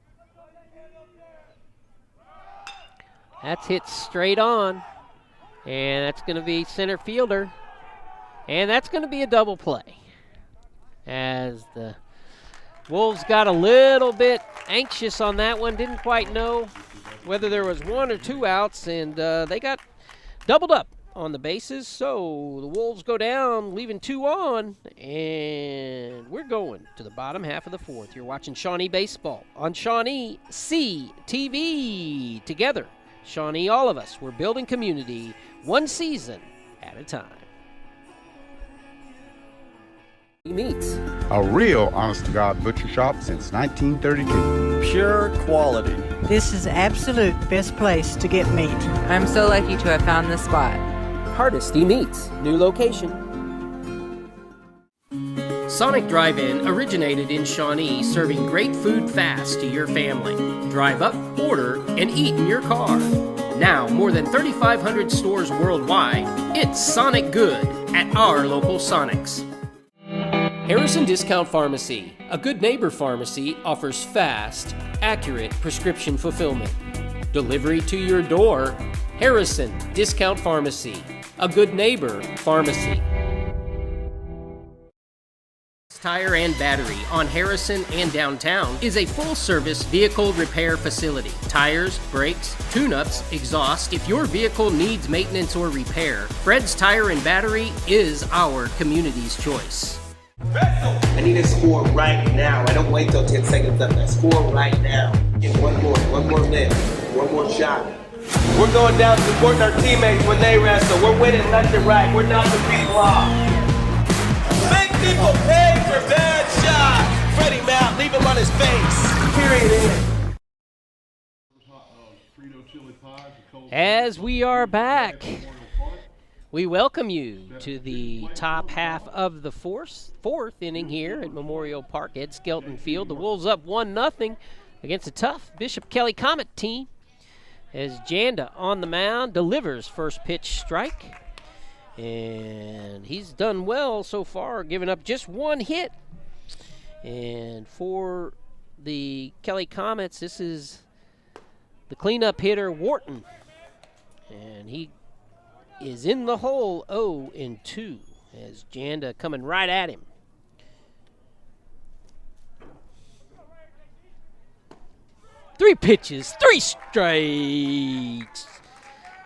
That's hit straight on, and that's going to be center fielder, and that's going to be a double play, as the Wolves got a little bit anxious on that one, didn't quite know whether there was 1 or 2 outs, and they got doubled up on the bases. So the Wolves go down, leaving 2 on, and we're going to the bottom half of the 4th. You're watching Shawnee Baseball on Shawnee CTV. Together, Shawnee, all of us, we're building community one season at a time. Meats. A real honest-to-God butcher shop since 1932. Pure quality. This is absolute best place to get meat. I'm so lucky to have found this spot. Hardesty Meats, new location. Sonic Drive-In originated in Shawnee, serving great food fast to your family. Drive up, order, and eat in your car. Now, more than 3,500 stores worldwide, it's Sonic Good at our local Sonics. Harrison Discount Pharmacy, a good neighbor pharmacy, offers fast, accurate prescription fulfillment. Delivery to your door. Harrison Discount Pharmacy, a good neighbor pharmacy. Tire and Battery on Harrison and downtown is a full-service vehicle repair facility. Tires, brakes, tune-ups, exhaust. If your vehicle needs maintenance or repair, Fred's Tire and Battery is our community's choice. I need a score right now. I don't wait till 10 seconds left. I score right now. Get one more lift, one more shot. We're going down supporting our teammates when they wrestle. We're winning left and right. We're knocking people off. Make people pay for bad shots. Freddie Mount, leave him on his face. Period. As we are back, we welcome you to the top half of the fourth inning here at Memorial Park, Ed Skelton Field. The Wolves up 1-0 against a tough Bishop Kelly Comet team. As Janda on the mound delivers first pitch strike. And he's done well so far, giving up just one hit. And for the Kelly Comets, this is the cleanup hitter, Wharton. And he is in the hole 0-2 as Janda coming right at him. Three pitches, three strikes.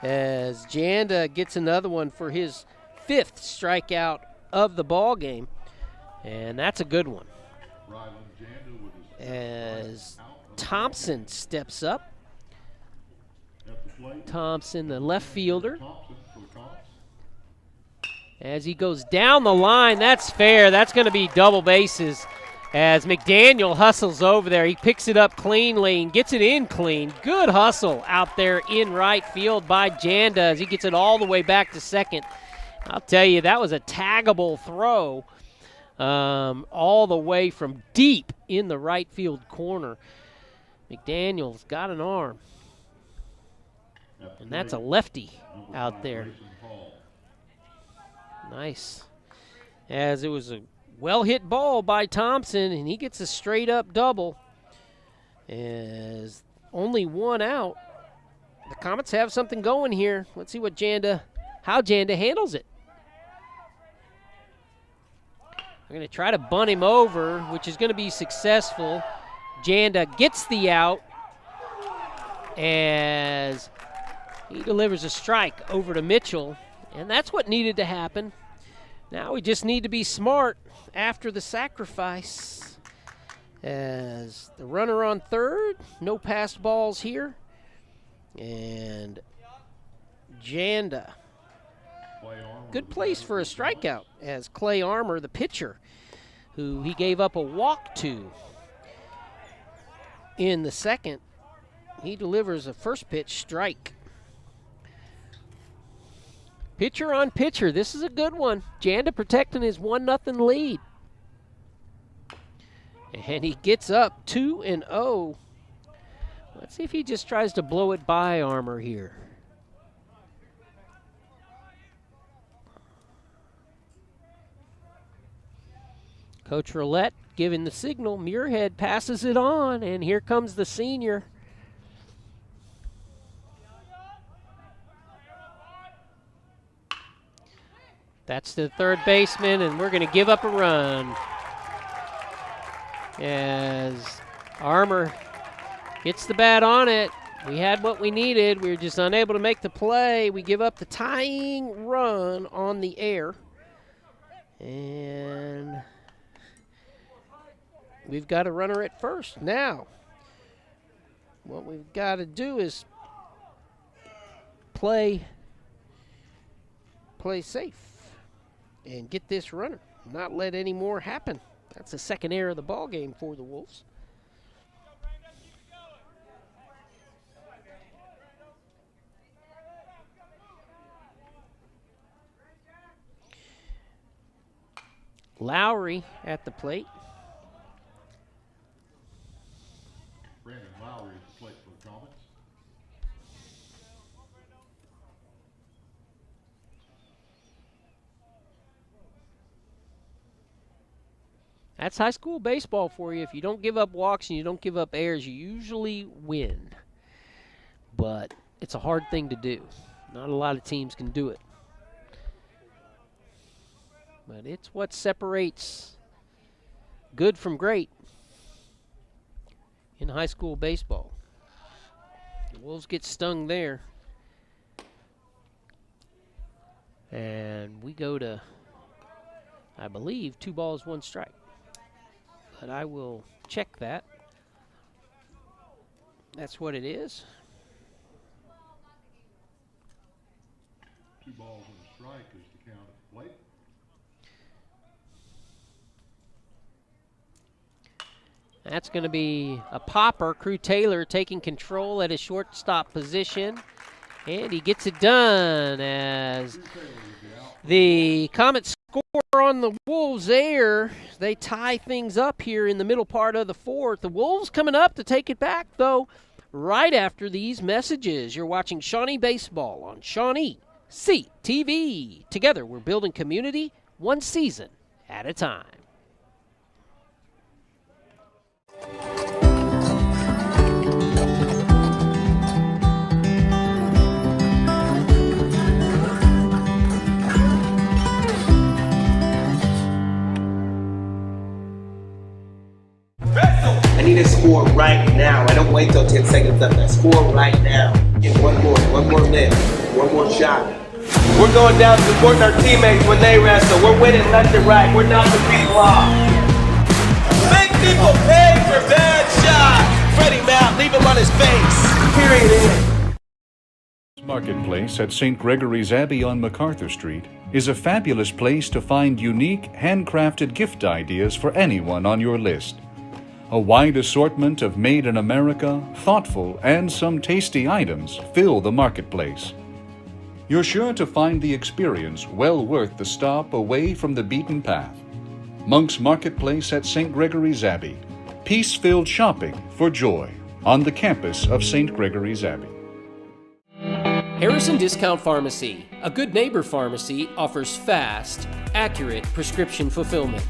As Janda gets another one for his fifth strikeout of the ball game, and that's a good one. As Thompson steps up, Thompson, the left fielder, as he goes down the line, that's fair. That's going to be double bases. As McDaniel hustles over there, he picks it up cleanly and gets it in clean. Good hustle out there in right field by Janda as he gets it all the way back to second. I'll tell you, that was a taggable throw all the way from deep in the right field corner. McDaniel's got an arm, and that's a lefty out there. Nice. As it was a well-hit ball by Thompson, and he gets a straight-up double. As only one out, the Comets have something going here. Let's see how Janda handles it. They're going to try to bunt him over, which is going to be successful. Janda gets the out as he delivers a strike over to Mitchell, and that's what needed to happen. Now we just need to be smart after the sacrifice. As the runner on third, no passed balls here. And Janda, good place for a strikeout, as Clay Armour, the pitcher, who he gave up a walk to in the second, he delivers a first pitch strike. Pitcher on pitcher, this is a good one. Janda protecting his 1-0 lead. And he gets up 2-0. Let's see if he just tries to blow it by Armour here. Coach Roulette giving the signal. Muirhead passes it on, and here comes the senior. That's the third baseman, and we're going to give up a run. As Armour gets the bat on it. We had what we needed. We were just unable to make the play. We give up the tying run on the air. And we've got a runner at first. Now, what we've got to do is play safe and get this runner, not let any more happen. That's the second error of the ball game for the Wolves. Lowry at the plate. Brandon Lowry at the plate for the Comets. That's high school baseball for you. If you don't give up walks and you don't give up errors, you usually win. But it's a hard thing to do. Not a lot of teams can do it. But it's what separates good from great in high school baseball. The Wolves get stung there. And we go to, I believe, 2 balls, 1 strike. But I will check that. That's what it is. 2 balls and a strike is the count at the plate. That's going to be a popper. Crew Taylor taking control at his shortstop position. And he gets it done as the Comets score on the Wolves there. They tie things up here in the middle part of the 4th. The Wolves coming up to take it back, though, right after these messages. You're watching Shawnee Baseball on Shawnee CTV. Together, we're building community one season at a time. I need a score right now. I don't wait till 10 seconds left. I score right now. Get one more lift, one more shot. We're going down supporting our teammates when they wrestle. We're winning left and right. We're knocking people off. Make people pay for bad shots. Freddie Matt, leave him on his face. Period. Marketplace at St. Gregory's Abbey on MacArthur Street is a fabulous place to find unique, handcrafted gift ideas for anyone on your list. A wide assortment of made in America, thoughtful, and some tasty items fill the marketplace. You're sure to find the experience well worth the stop away from the beaten path. Monk's Marketplace at St. Gregory's Abbey. Peace-filled shopping for joy on the campus of St. Gregory's Abbey. Harrison Discount Pharmacy, a good neighbor pharmacy, offers fast, accurate prescription fulfillment.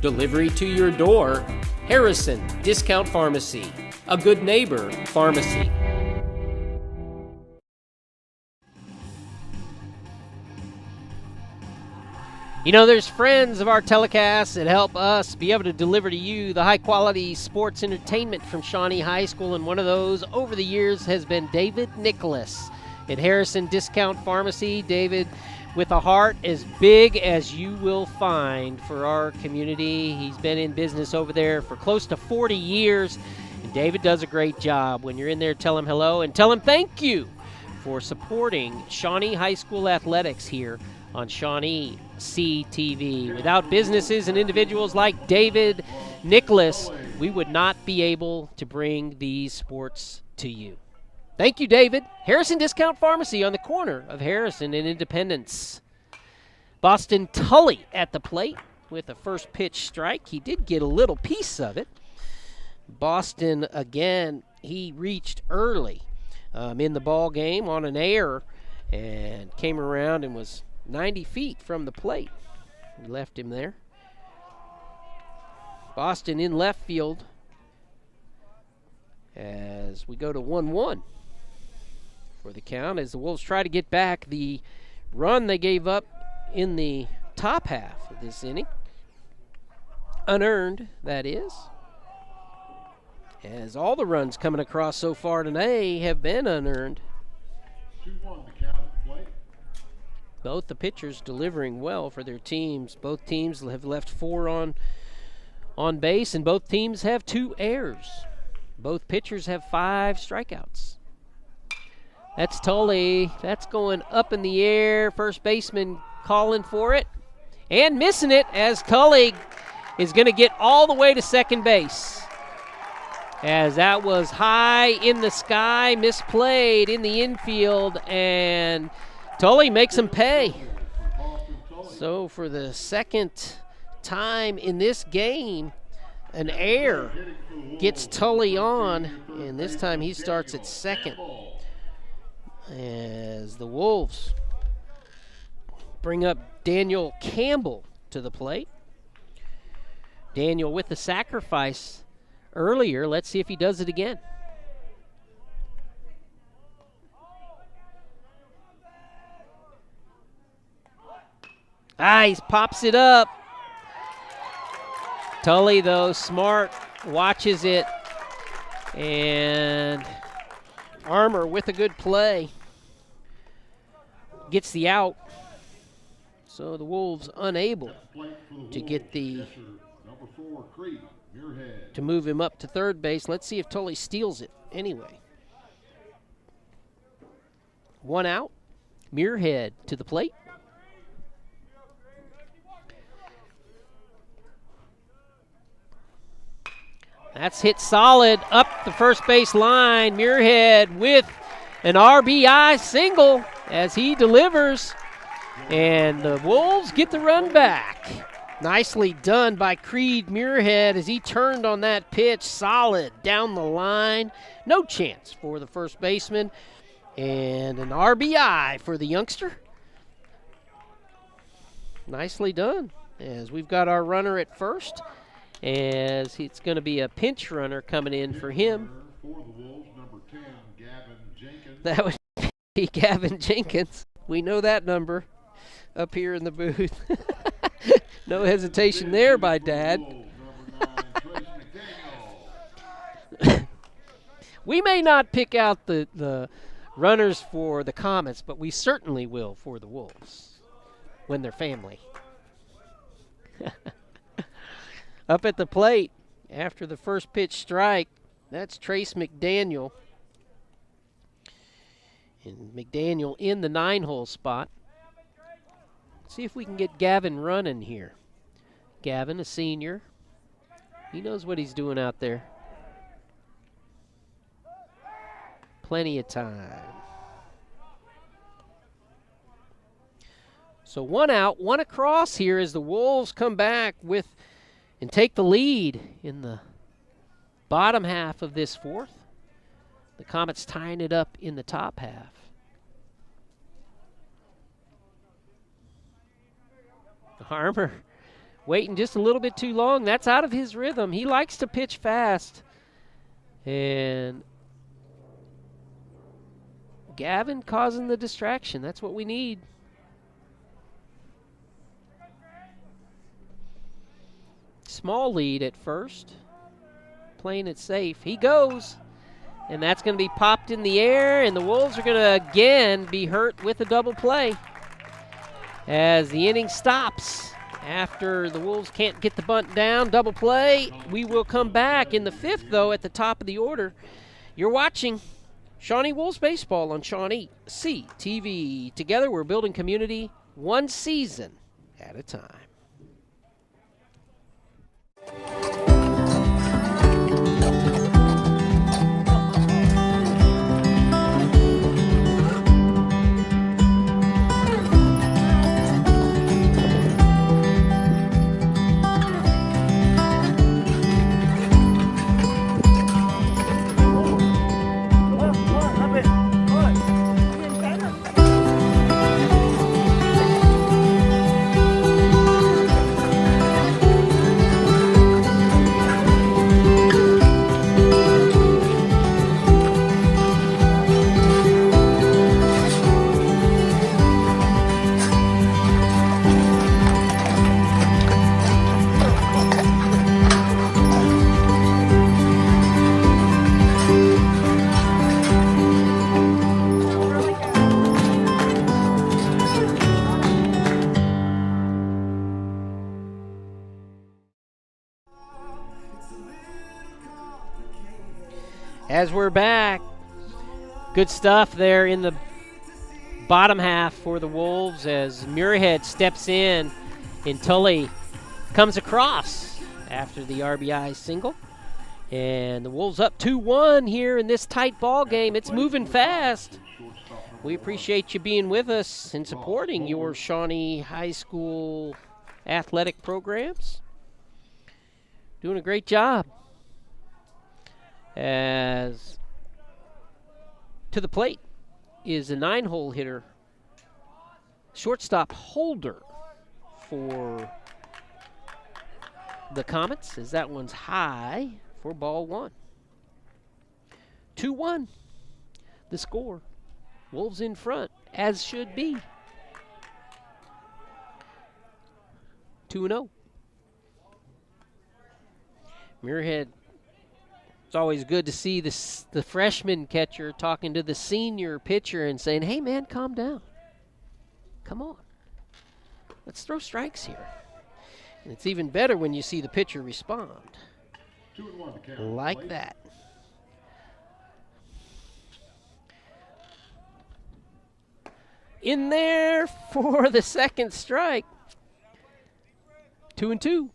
Delivery to your door. Harrison Discount Pharmacy, a good neighbor pharmacy. You know, there's friends of our telecast that help us be able to deliver to you the high-quality sports entertainment from Shawnee High School, and one of those over the years has been David Nicholas at Harrison Discount Pharmacy. David, with a heart as big as you will find for our community. He's been in business over there for close to 40 years, and David does a great job. When you're in there, tell him hello and tell him thank you for supporting Shawnee High School athletics here on Shawnee CTV. Without businesses and individuals like David Nicholas, we would not be able to bring these sports to you. Thank you, David. Harrison Discount Pharmacy on the corner of Harrison and Independence. Boston Tully at the plate with a first pitch strike. He did get a little piece of it. Boston, again, he reached early in the ball game on an error and came around and was 90 feet from the plate. We left him there. Boston in left field as we go to 1-1 for the count as the Wolves try to get back the run they gave up in the top half of this inning. Unearned, that is. As all the runs coming across so far today have been unearned. 2-1 the count at the plate. Both the pitchers delivering well for their teams. Both teams have left 4 on base, and both teams have 2 errors. Both pitchers have 5 strikeouts. That's Tully. That's going up in the air. First baseman calling for it and missing it as Tully is going to get all the way to second base. As that was high in the sky, misplayed in the infield, and Tully makes him pay. So for the second time in this game, an error gets Tully on, and this time he starts at second. As the Wolves bring up Daniel Campbell to the plate. Daniel with the sacrifice earlier. Let's see if he does it again. He pops it up. Tully, though, smart, watches it. And Armour with a good play gets the out. So the Wolves unable to get to move him up to third base. Let's see if Tully steals it anyway. One out. Muirhead to the plate. That's hit solid up the first base line. Muirhead with an RBI single as he delivers. And the Wolves get the run back. Nicely done by Creed Muirhead as he turned on that pitch. Solid down the line. No chance for the first baseman. And an RBI for the youngster. Nicely done. As we've got our runner at first. As it's going to be a pinch runner coming in for him. That would be Gavin Jenkins. We know that number up here in the booth. No hesitation there by Dad. We may not pick out the runners for the Comets, but we certainly will for the Wolves when they're family. Up at the plate after the first pitch strike, that's Trace McDaniel. And McDaniel in the 9-hole spot. See if we can get Gavin running here. Gavin, a senior. He knows what he's doing out there. Plenty of time. So one out, one across here as the Wolves come back with and take the lead in the bottom half of this fourth. The Comets tying it up in the top half. Armour waiting just a little bit too long. That's out of his rhythm. He likes to pitch fast. And Gavin causing the distraction. That's what we need. Small lead at first. Playing it safe. He goes. And that's going to be popped in the air. And the Wolves are going to again be hurt with a double play. As the inning stops after the Wolves can't get the bunt down. Double play. We will come back in the fifth, though, at the top of the order. You're watching Shawnee Wolves Baseball on Shawnee CTV. Together we're building community one season at a time. As we're back, Good stuff there in the bottom half for the Wolves as Muirhead steps in and Tully comes across after the RBI single. And the Wolves up 2-1 here in this tight ball game. It's moving fast. We appreciate you being with us and supporting your Shawnee High School athletic programs. Doing a great job. As to the plate is a 9-hole hitter, shortstop Holder for the Comets, as that one's high for ball one. 2-1, the score. Wolves in front, as should be. 2-0. Muirhead, it's always good to see the freshman catcher talking to the senior pitcher and saying, hey, man, calm down. Come on. Let's throw strikes here. And it's even better when you see the pitcher respond. 2-1 to count. Like that. In there for the second strike. 2-2.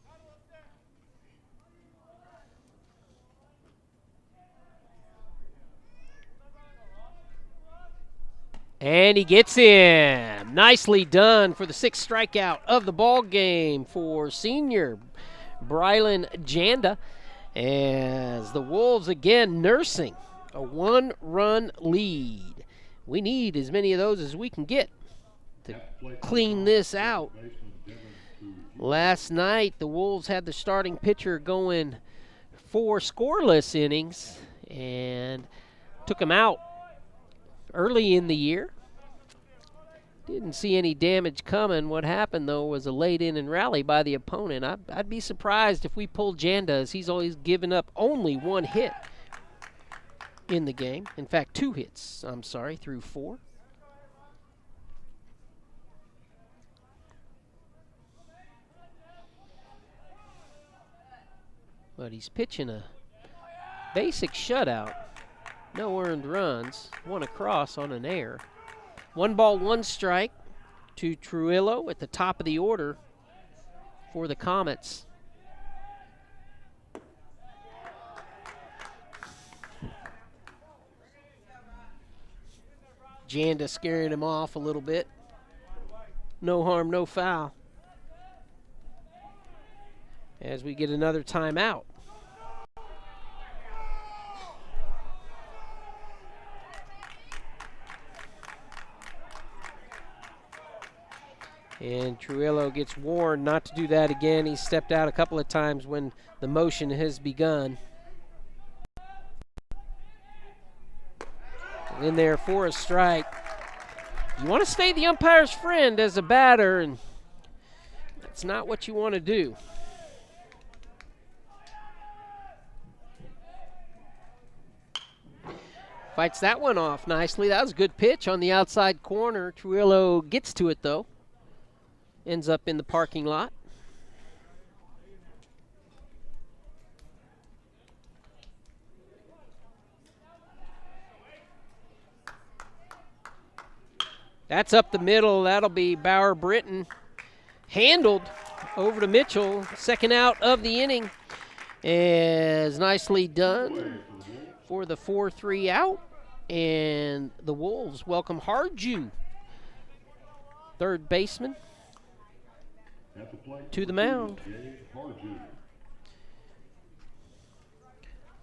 And he gets him. Nicely done for the sixth strikeout of the ball game for senior Brylan Janda, as the Wolves again nursing a 1-run lead. We need as many of those as we can get to clean this out. Last night, the Wolves had the starting pitcher going 4 scoreless innings and took him out early in the year. Didn't see any damage coming. What happened, though, was a late inning rally by the opponent. I'd be surprised if we pulled Janda, as he's always given up only 1 hit in the game. In fact, 2 hits, through 4. But he's pitching a basic shutout. No earned runs. 1 across on an error. 1 ball, 1 strike to Trujillo at the top of the order for the Comets. Janda scaring him off a little bit. No harm, no foul. As we get another timeout. And Trujillo gets warned not to do that again. He stepped out a couple of times when the motion has begun. In there for a strike. You want to stay the umpire's friend as a batter, and that's not what you want to do. Fights that one off nicely. That was a good pitch on the outside corner. Trujillo gets to it, though. Ends up in the parking lot. That's up the middle. That'll be Bauer Britton. Handled over to Mitchell. Second out of the inning. Is nicely done for the 4-3 out. And the Wolves welcome Harju, third baseman, to the mound.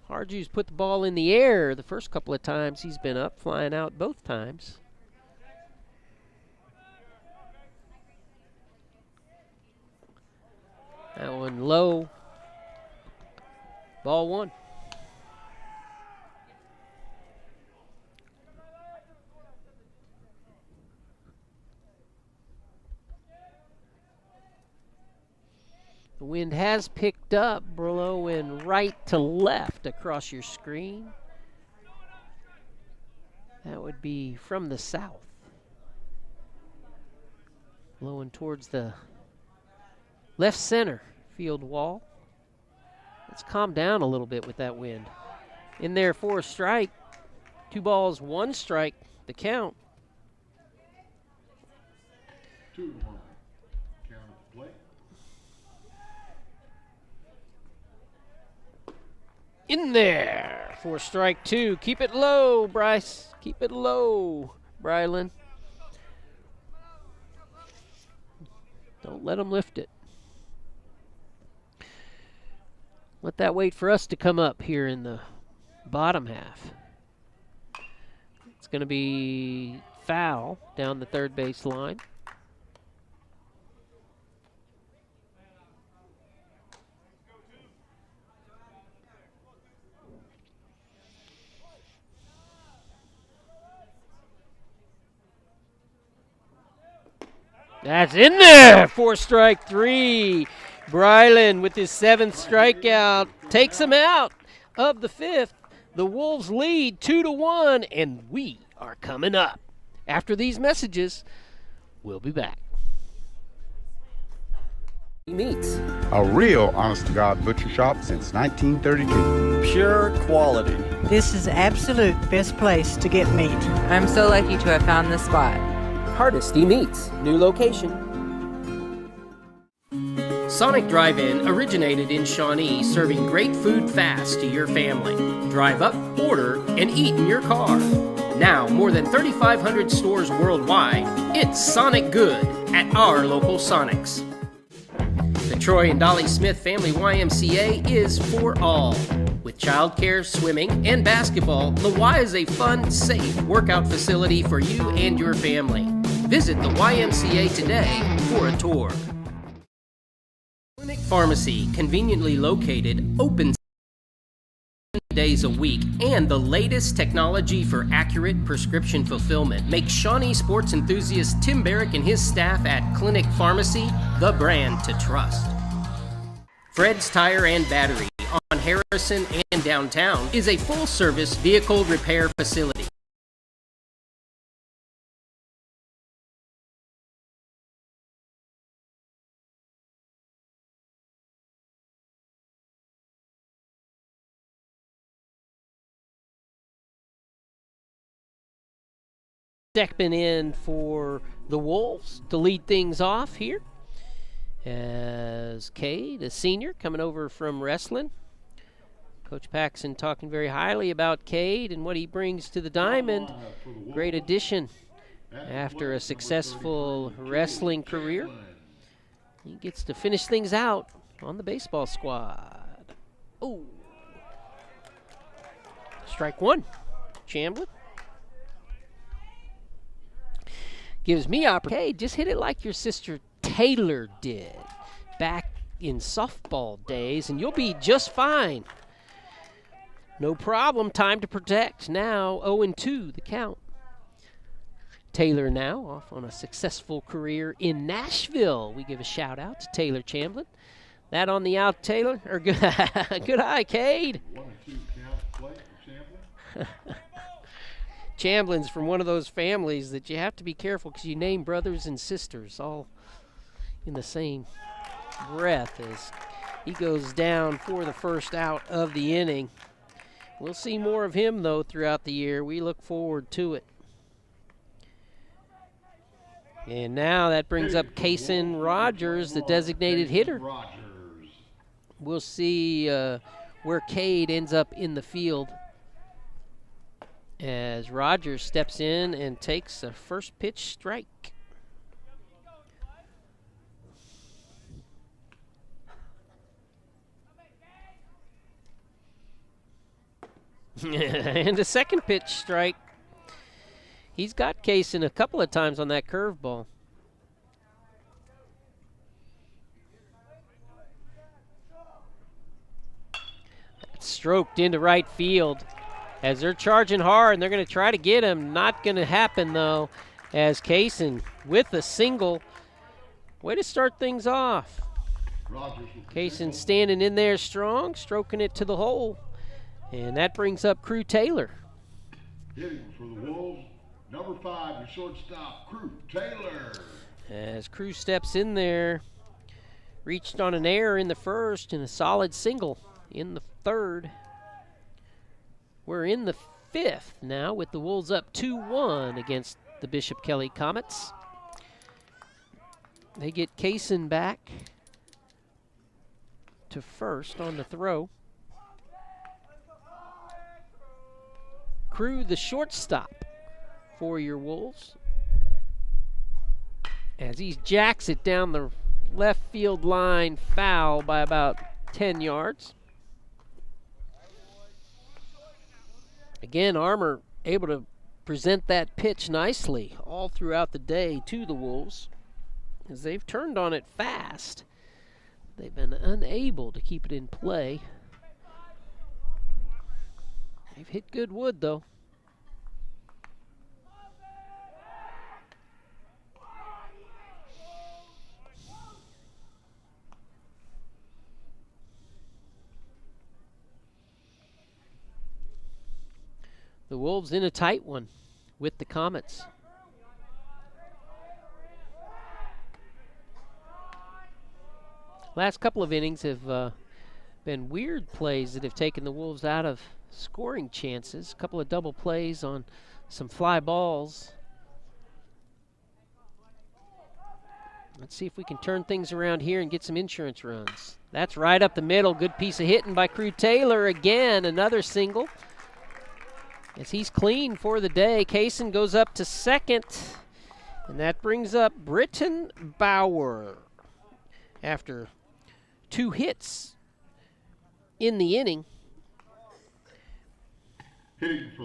Harju's put the ball in the air the first couple of times he's been up, flying out both times. That one low. Ball 1. The wind has picked up, blowing right to left across your screen. That would be from the south. Blowing towards the left center field wall. Let's calm down a little bit with that wind. In there for a strike. 2 balls, 1 strike, the count. 2-1. Count at the plate. In there for strike 2. Keep it low, Bryce. Keep it low, Brylan. Don't let them lift it. Let that wait for us to come up here in the bottom half. It's going to be foul down the third base line. That's in there for strike 3. Brylan with his 7th strikeout takes him out of the 5th. The Wolves lead 2-1, and we are coming up. After these messages, we'll be back. Meats. A real honest-to-God butcher shop since 1932. Pure quality. This is absolute best place to get meat. I'm so lucky to have found this spot. Hardesty Meats, new location. Sonic Drive-In originated in Shawnee, serving great food fast to your family. Drive up, order, and eat in your car. Now, more than 3,500 stores worldwide, it's Sonic Good at our local Sonics. The Troy and Dolly Smith Family YMCA is for all. With childcare, swimming, and basketball, the Y is a fun, safe workout facility for you and your family. Visit the YMCA today for a tour. Clinic Pharmacy, conveniently located, open 7 days a week, and the latest technology for accurate prescription fulfillment makes Shawnee sports enthusiast Tim Barrick and his staff at Clinic Pharmacy the brand to trust. Fred's Tire and Battery on Harrison and downtown is a full-service vehicle repair facility. Stepping in for the Wolves to lead things off here as Cade, a senior, coming over from wrestling. Coach Paxson talking very highly about Cade and what he brings to the diamond. Great addition after a successful wrestling career. He gets to finish things out on the baseball squad. Oh, strike 1, Chamblin. Gives me opportunity. Hey, just hit it like your sister Taylor did back in softball days, and you'll be just fine. No problem. Time to protect. Now 0-2 the count. Taylor now off on a successful career in Nashville. We give a shout out to Taylor Chamblin. That on the out, Taylor. Or good, good eye, Cade. 1-2 count plate for Champlin. Chamblin's from one of those families that you have to be careful because you name brothers and sisters all in the same breath as he goes down for the first out of the inning. We'll see more of him, though, throughout the year. We look forward to it. And now that brings up Kason Rogers, the designated hitter. We'll see where Cade ends up in the field as Rogers steps in and takes a first pitch strike. And a second pitch strike. He's got Kason a couple of times on that curveball. That's stroked into right field as they're charging hard and they're going to try to get him. Not going to happen, though, as Kason with a single. Way to start things off. Kason standing in there strong, stroking it to the hole. And that brings up Crew Taylor. Hitting for the Wolves, number 5, your shortstop, Crew Taylor. As Crew steps in there, reached on an error in the first and a solid single in the third. We're in the fifth now with the Wolves up 2-1 against the Bishop Kelly Comets. They get Kaysen back to first on the throw. Crew, the shortstop for your Wolves, as he jacks it down the left field line, foul by about 10 yards. Again, Armour able to present that pitch nicely all throughout the day to the Wolves, as they've turned on it fast. They've been unable to keep it in play. They've hit good wood, though. The Wolves in a tight one with the Comets. Last couple of innings have been weird plays that have taken the Wolves out of scoring chances. A couple of double plays on some fly balls. Let's see if we can turn things around here and get some insurance runs. That's right up the middle. Good piece of hitting by Crew Taylor. Again, another single. As he's clean for the day, Kaysen goes up to second, and that brings up Britton Bauer. After 2 hits in the inning,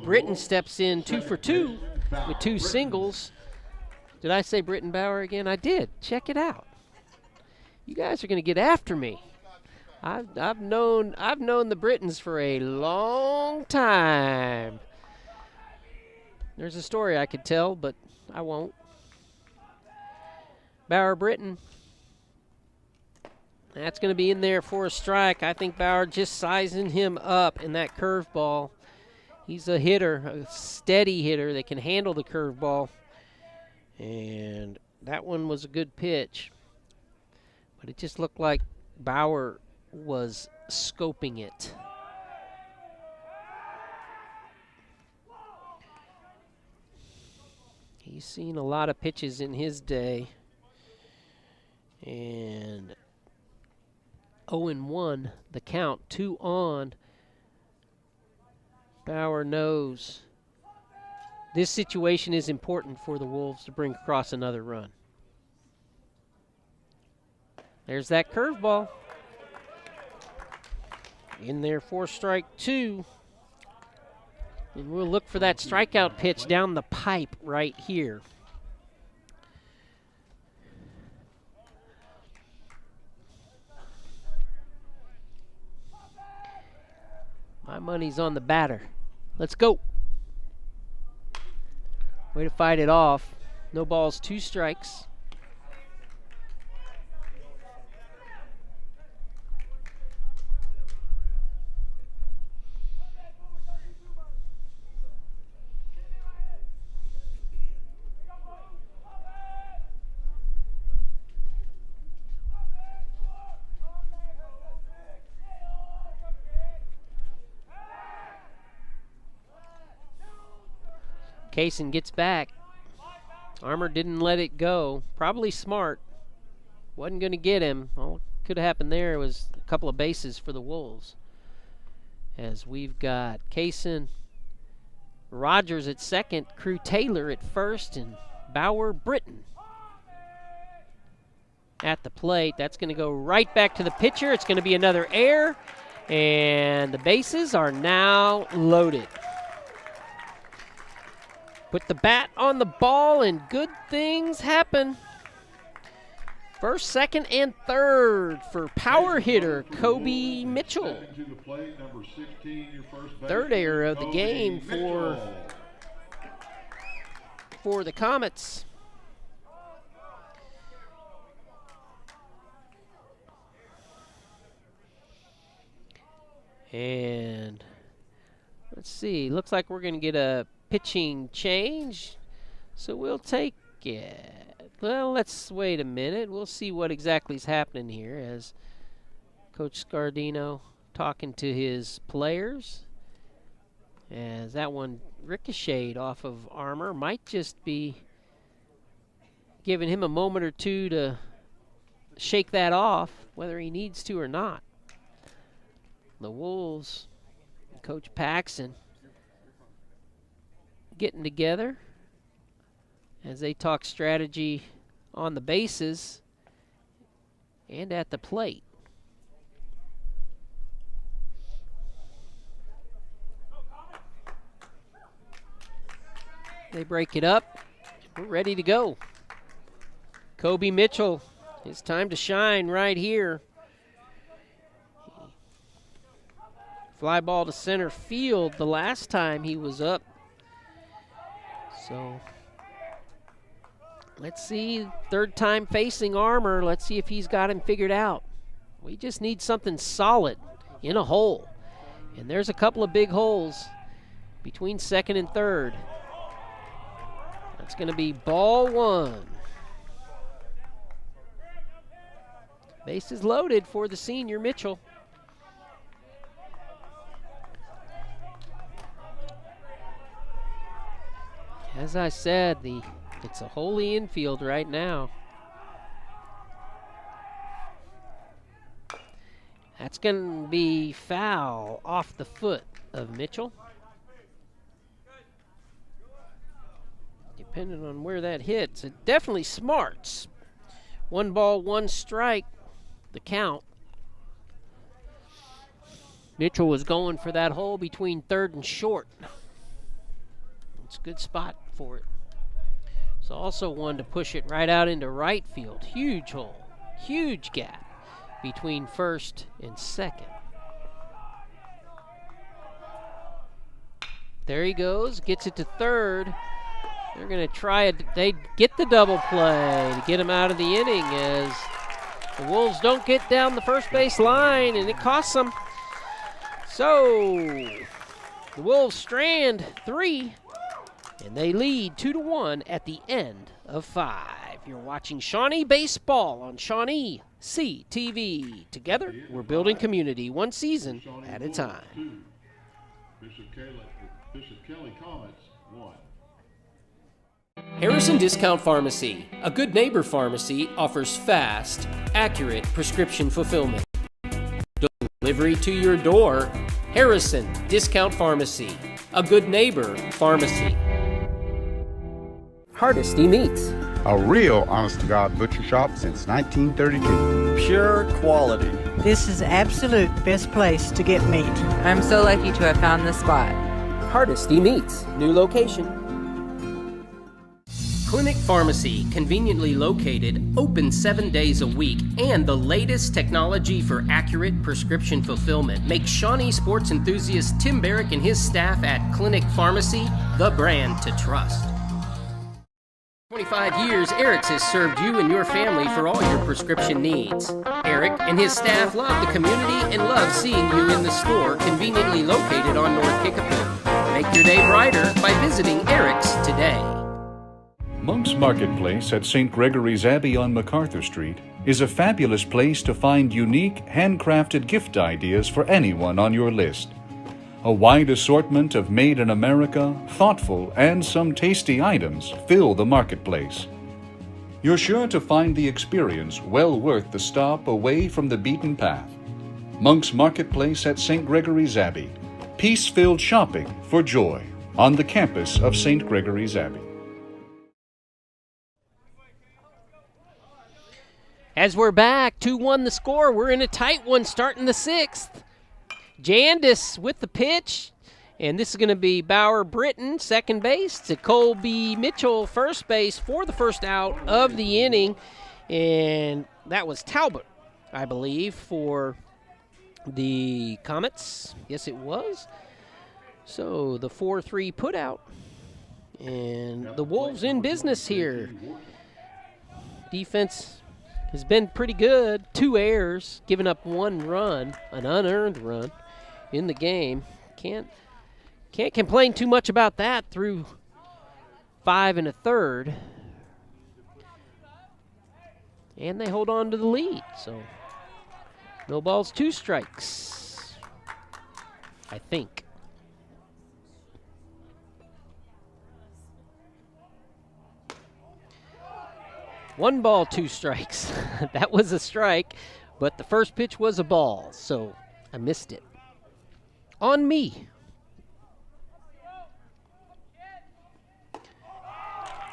Britton steps in 2 for 2 with 2 singles. Did I say Britton Bauer again? I did. Check it out. You guys are going to get after me. I've known the Brittons for a long time. There's a story I could tell, but I won't. Bauer Britton. That's going to be in there for a strike. I think Bauer just sizing him up in that curveball. He's a hitter, a steady hitter that can handle the curveball. And that one was a good pitch. But it just looked like Bauer was scoping it. He's seen a lot of pitches in his day. And 0-1 the count, 2 on. Bauer knows this situation is important for the Wolves to bring across another run. There's that curveball. In there for strike 2. And we'll look for that strikeout pitch down the pipe right here. My money's on the batter. Let's go. Way to fight it off. No balls, 2 strikes. Kaysen gets back. Armour didn't let it go. Probably smart. Wasn't going to get him. All that could have happened there was a couple of bases for the Wolves. As we've got Kaysen, Rogers at second, Crew Taylor at first, and Bauer Britton at the plate. That's going to go right back to the pitcher. It's going to be another error, and the bases are now loaded. Put the bat on the ball, and good things happen. First, second, and third for power hitter Kobe Mitchell. Third error of the game for the Comets. And let's see, looks like we're going to get a pitching change, so we'll take it. Well, let's wait a minute. We'll see what exactly is happening here as Coach Scardino talking to his players. as that one ricocheted off of Armour. Might just be giving him a moment or two to shake that off, whether he needs to or not. The Wolves, Coach Paxson, getting together as they talk strategy on the bases and at the plate. They break it up. We're ready to go. Kobe Mitchell, it's time to shine right here. Fly ball to center field the last time he was up. So let's see, third time facing Armour. Let's see if he's got him figured out. We just need something solid in a hole. And there's a couple of big holes between second and third. That's going to be ball one. Bases loaded for the senior Mitchell. As I said, it's a holy infield right now. That's going to be foul off the foot of Mitchell. Depending on where that hits, it definitely smarts. 1 ball, 1 strike, the count. Mitchell was going for that hole between third and short. It's a good spot for it. It's also one to push it right out into right field. Huge hole, huge gap between first and second. There he goes, gets it to third. They're going to try it. They get the double play to get him out of the inning as the Wolves don't get down the first base line, and it costs them. So the Wolves strand 3, and they lead 2-1 at the end of 5. You're watching Shawnee Baseball on Shawnee CTV. Together, we're building community one season at a time. Bishop Kelly Comets 1. Harrison Discount Pharmacy, a good neighbor pharmacy, offers fast, accurate prescription fulfillment. Delivery to your door. Harrison Discount Pharmacy, a good neighbor pharmacy. Hardesty Meats. A real honest-to-God butcher shop since 1932. Pure quality. This is absolute best place to get meat. I'm so lucky to have found this spot. Hardesty Meats, new location. Clinic Pharmacy, conveniently located, open 7 days a week, and the latest technology for accurate prescription fulfillment makes Shawnee sports enthusiast Tim Barrick and his staff at Clinic Pharmacy the brand to trust. 25 years, Eric's has served you and your family for all your prescription needs. Eric and his staff love the community and love seeing you in the store, conveniently located on North Kickapoo. Make your day brighter by visiting Eric's today. Monk's Marketplace at St. Gregory's Abbey on MacArthur Street is a fabulous place to find unique, handcrafted gift ideas for anyone on your list. A wide assortment of made in America, thoughtful, and some tasty items fill the marketplace. You're sure to find the experience well worth the stop away from the beaten path. Monk's Marketplace at St. Gregory's Abbey. Peace-filled shopping for joy on the campus of St. Gregory's Abbey. As we're back, 2-1 the score. We're in a tight one starting the 6th. Jandis with the pitch, and this is going to be Bauer Britton, second base, to Colby Mitchell, first base, for the first out of the inning. And that was Talbot, I believe, for the Comets. Yes, it was. So the 4-3 put out. And the Wolves in business here. Defense has been pretty good. 2 errors, giving up 1 run, an unearned run in the game. Can't complain too much about that through 5 1/3. And they hold on to the lead. So no balls, 2 strikes, I think. 1 ball, 2 strikes. That was a strike, but the first pitch was a ball, so I missed it. On me.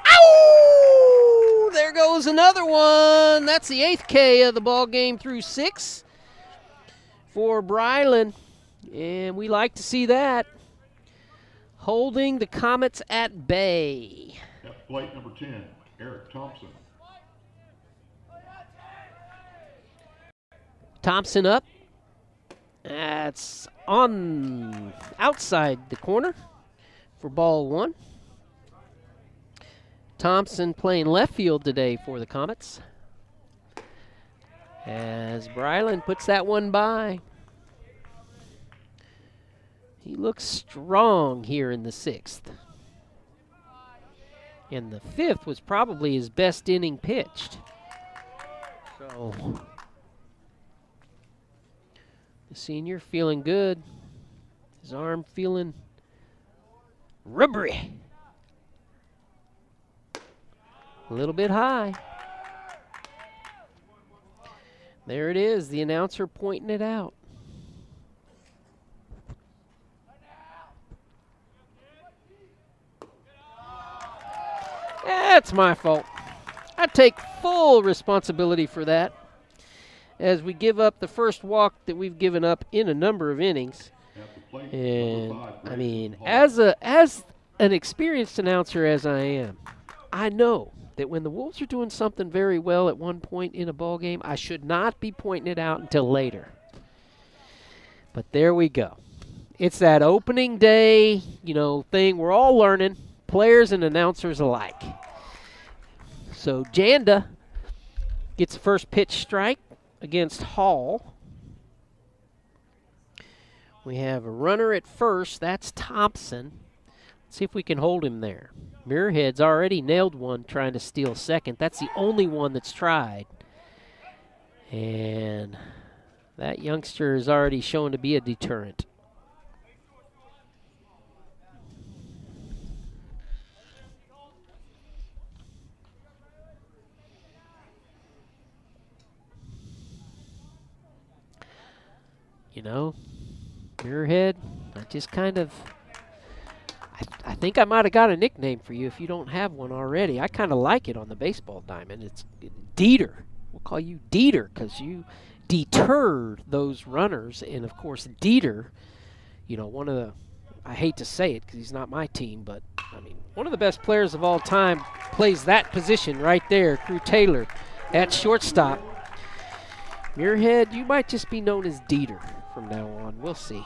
Ow! There goes another one. That's the 8th K of the ball game through 6 for Brylan, and we like to see that. Holding the Comets at bay. At plate number 10, Eric Thompson. Thompson up. That's on outside the corner for ball 1. Thompson playing left field today for the Comets. As Brylan puts that one by. He looks strong here in the 6th. And the 5th was probably his best inning pitched. So the senior feeling good. His arm feeling rubbery. A little bit high. There it is, the announcer pointing it out. That's my fault. I take full responsibility for that as we give up the first walk that we've given up in a number of innings. And I mean, as an experienced announcer as I am, I know that when the Wolves are doing something very well at one point in a ball game, I should not be pointing it out until later. But there we go. It's that opening day, thing we're all learning, players and announcers alike. So Janda gets the first pitch strike against Hall. We have a runner at first. That's Thompson. Let's see if we can hold him there. Muirhead's already nailed one trying to steal second. That's the only one that's tried. And that youngster is already shown to be a deterrent. Muirhead, I just kind of, I think I might have got a nickname for you if you don't have one already. I kind of like it on the baseball diamond. It's Dieter. We'll call you Dieter because you deterred those runners. And, of course, Dieter, one of the, I hate to say it because he's not my team, but, one of the best players of all time plays that position right there, Crew Taylor at shortstop. Muirhead, you might just be known as Dieter from now on. We'll see.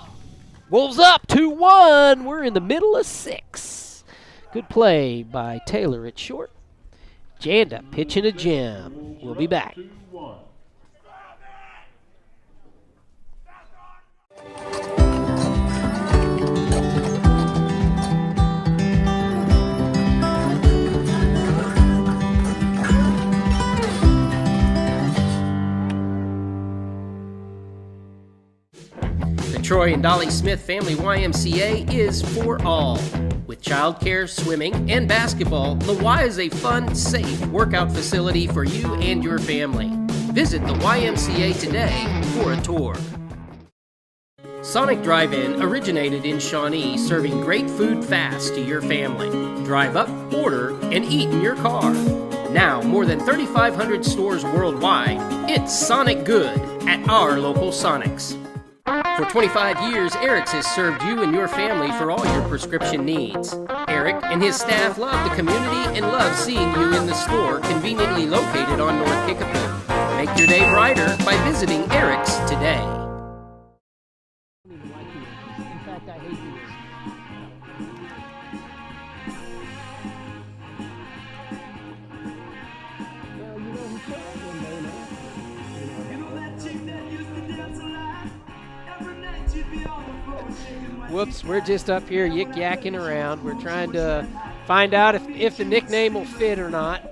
Wolves up 2-1. We're in the middle of 6. Good play by Taylor at short. Janda pitching a gem. We'll be back. Troy and Dolly Smith Family YMCA is for all. With childcare, swimming, and basketball, the Y is a fun, safe workout facility for you and your family. Visit the YMCA today for a tour. Sonic Drive-In originated in Shawnee, serving great food fast to your family. Drive up, order, and eat in your car. Now, more than 3,500 stores worldwide, it's Sonic Good at our local Sonics. For 25 years, Eric's has served you and your family for all your prescription needs. Eric and his staff love the community and love seeing you in the store conveniently located on North Kickapoo. Make your day brighter by visiting Eric's today. In fact, I hate you. Well, who tried one day now. Whoops, we're just up here yik-yakking around. We're trying to find out if the nickname will fit or not.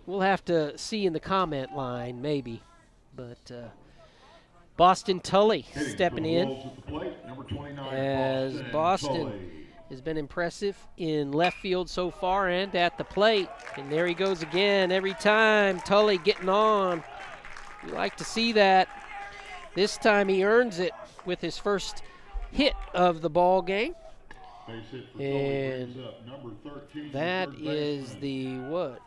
We'll have to see in the comment line, maybe. But Boston Tully stepping in as Boston has been impressive in left field so far and at the plate. And there he goes again every time. Tully getting on. You like to see that. This time he earns it with his first hit of the ball game. And that is the what?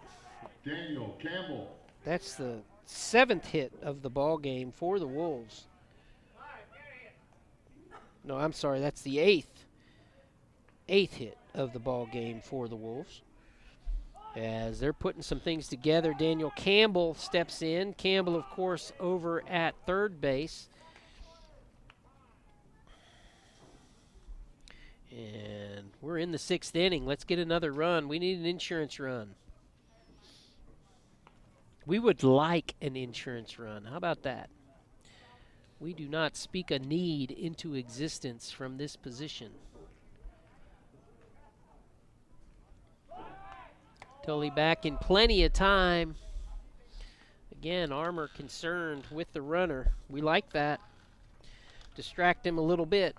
Daniel Campbell. That's the 7th hit of the ball game for the Wolves. No, I'm sorry, that's the 8th hit of the ball game for the Wolves. As they're putting some things together, Daniel Campbell steps in. Campbell, of course, over at third base. And we're in the 6th inning. Let's get another run. We need an insurance run. We would like an insurance run. How about that? We do not speak a need into existence from this position. Tully back in plenty of time. Again, Armour concerned with the runner. We like that. Distract him a little bit.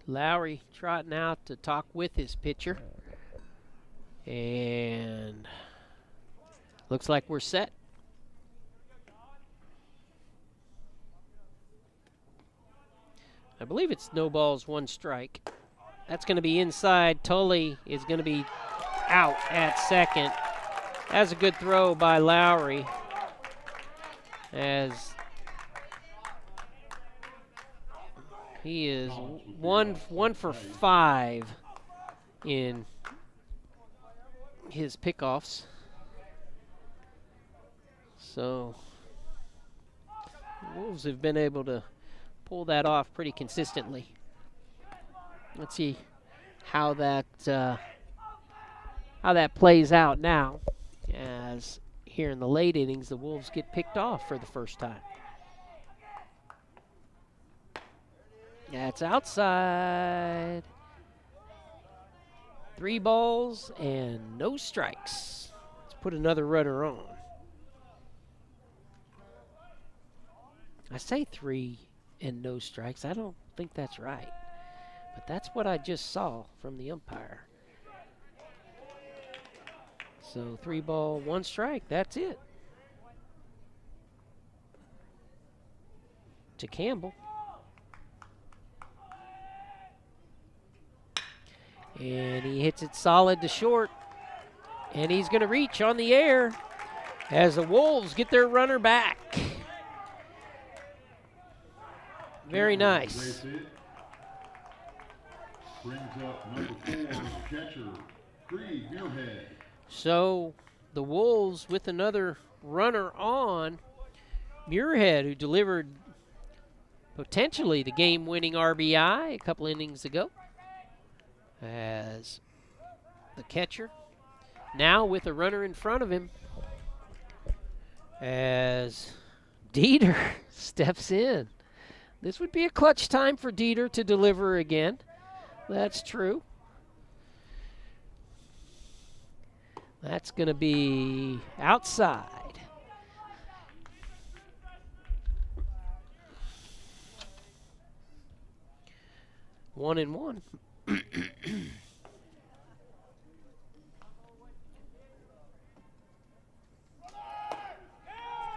Lowry trotting out to talk with his pitcher. And looks like we're set. I believe it's no balls, 1 strike. That's going to be inside. Tully is going to be out at second. That's a good throw by Lowry. As he is one for 5 in his pickoffs. So the Wolves have been able to pull that off pretty consistently. Let's see how that plays out now, as here in the late innings the Wolves get picked off for the first time. That's outside. 3 balls and no strikes. Let's put another runner on. I say 3 and no strikes. I don't think that's right. But that's what I just saw from the umpire. So 3 ball, 1 strike. That's it. To Campbell. And he hits it solid to short. And he's going to reach on the air as the Wolves get their runner back. Very nice. Brings up number 4, catcher, Creed Muirhead. So the Wolves with another runner on. Muirhead, who delivered potentially the game-winning RBI a couple innings ago, as the catcher now with a runner in front of him, as Dieter steps in. This would be a clutch time for Dieter to deliver again. That's true. That's going to be outside. One and one.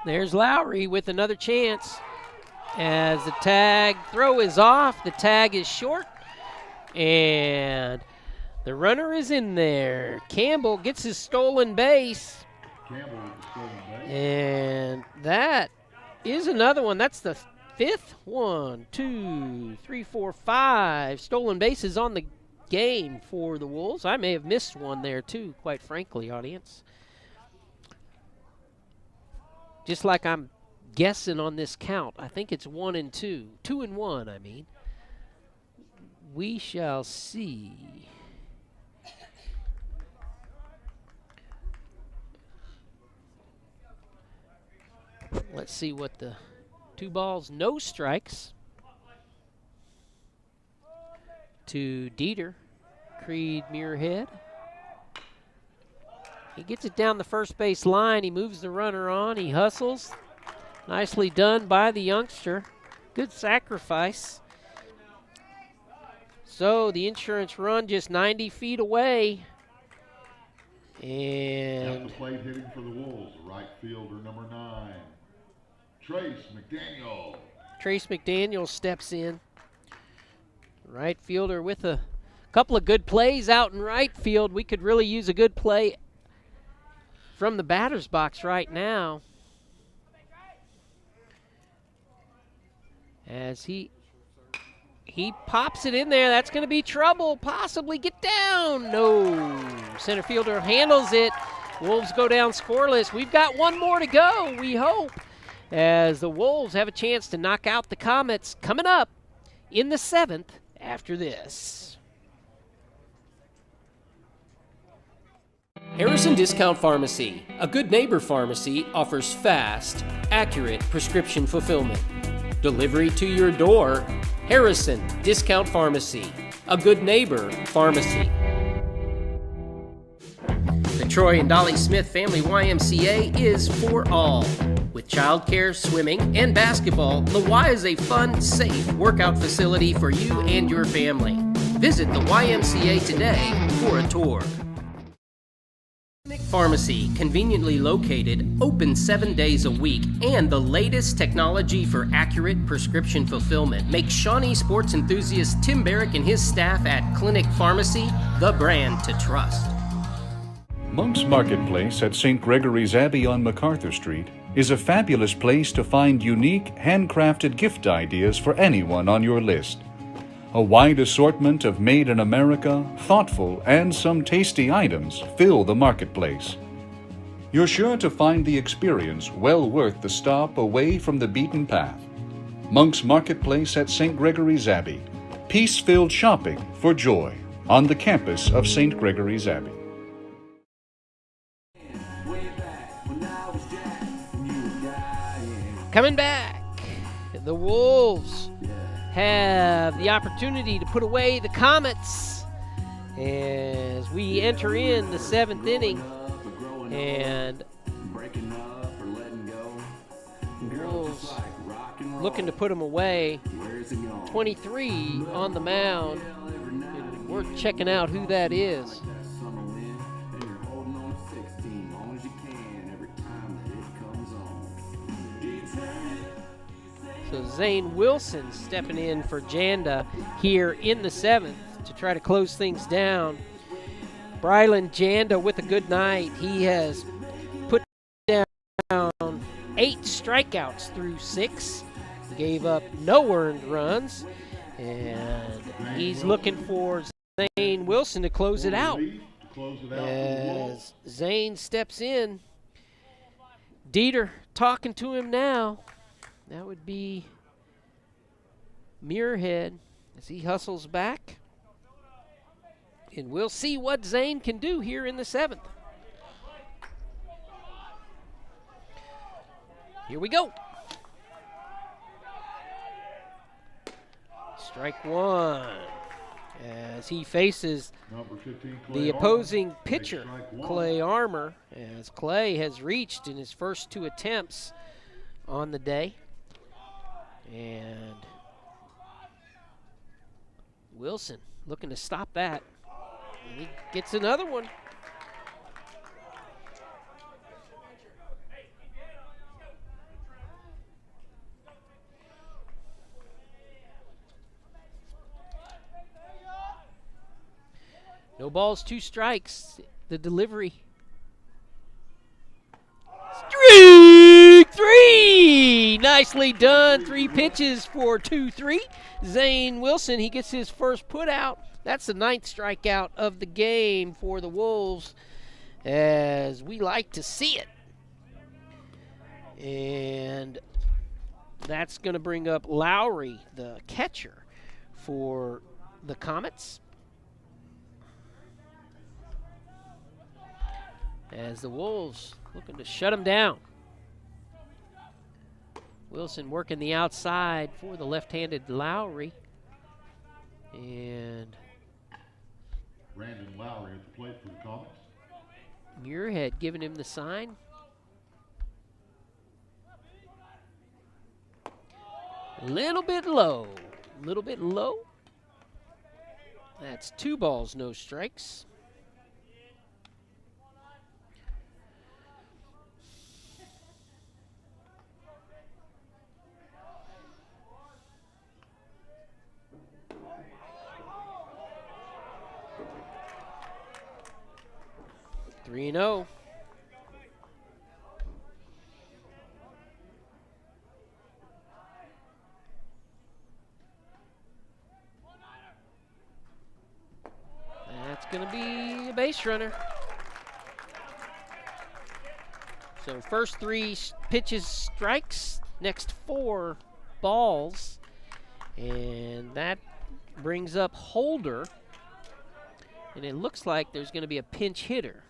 There's Lowry with another chance. As the tag throw is off, the tag is short, and the runner is in there. Campbell gets his stolen base. And that is another one. That's the 5th. 1, 2, 3, 4, 5 stolen bases on the game for the Wolves. I may have missed one there too, quite frankly, audience. Just like I'm guessing on this count. I think it's 1 and 2. 2 and 1, I mean. We shall see. Let's see what the 2 balls, no strikes to Dieter, Creed Muirhead. He gets it down the first base line. He moves the runner on. He hustles. Nicely done by the youngster. Good sacrifice. So the insurance run just 90 feet away. And at the plate hitting for the Wolves, right fielder number 9, Trace McDaniel. Trace McDaniel steps in. Right fielder with a couple of good plays out in right field. We could really use a good play from the batter's box right now. As he pops it in there. That's going to be trouble. Possibly get down. No. Center fielder handles it. Wolves go down scoreless. We've got one more to go, we hope, as the Wolves have a chance to knock out the Comets coming up in the 7th after this. Harrison Discount Pharmacy, a good neighbor pharmacy, offers fast, accurate prescription fulfillment. Delivery to your door. Harrison Discount Pharmacy, a good neighbor pharmacy. The Troy and Dolly Smith Family YMCA is for all. With childcare, swimming, and basketball, the Y is a fun, safe workout facility for you and your family. Visit the YMCA today for a tour. Pharmacy, conveniently located, open 7 days a week, and the latest technology for accurate prescription fulfillment makes Shawnee sports enthusiast Tim Barrick and his staff at Clinic Pharmacy the brand to trust. Monk's Marketplace at St. Gregory's Abbey on MacArthur Street is a fabulous place to find unique, handcrafted gift ideas for anyone on your list. A wide assortment of made in America, thoughtful, and some tasty items fill the marketplace. You're sure to find the experience well worth the stop away from the beaten path. Monk's Marketplace at St. Gregory's Abbey. Peace-filled shopping for joy on the campus of St. Gregory's Abbey. Coming back, the Wolves have the opportunity to put away the Comets as we enter in the 7th inning, and Wolves looking to put them away. 23 on the mound, and we're checking out who that is. So Zane Wilson stepping in for Janda here in the 7th to try to close things down. Brylan Janda with a good night. He has put down 8 strikeouts through 6. Gave up no earned runs. And he's looking for Zane Wilson to close it out. As Zane steps in, Dieter talking to him now. That would be Muirhead as he hustles back. And we'll see what Zane can do here in the 7th. Here we go. Strike one as he faces the opposing pitcher, Clay Armour, as Clay has reached in his first 2 attempts on the day. And Wilson looking to stop that. And he gets another one. No balls, 2 strikes. The delivery. Strike 3! Nicely done. 3 pitches for 2-3. Zane Wilson, he gets his first put out. That's the 9th strikeout of the game for the Wolves, as we like to see it. And that's going to bring up Lowry, the catcher for the Comets, as the Wolves looking to shut him down. Wilson working the outside for the left-handed Lowry. And Brandon Lowry at the plate for the Comets. Muirhead giving him the sign. A little bit low. A little bit low. That's 2 balls, no strikes. Three and 0. That's going to be a base runner. So first 3 pitches strikes, next 4 balls. And that brings up Holder. And it looks like there's going to be a pinch hitter.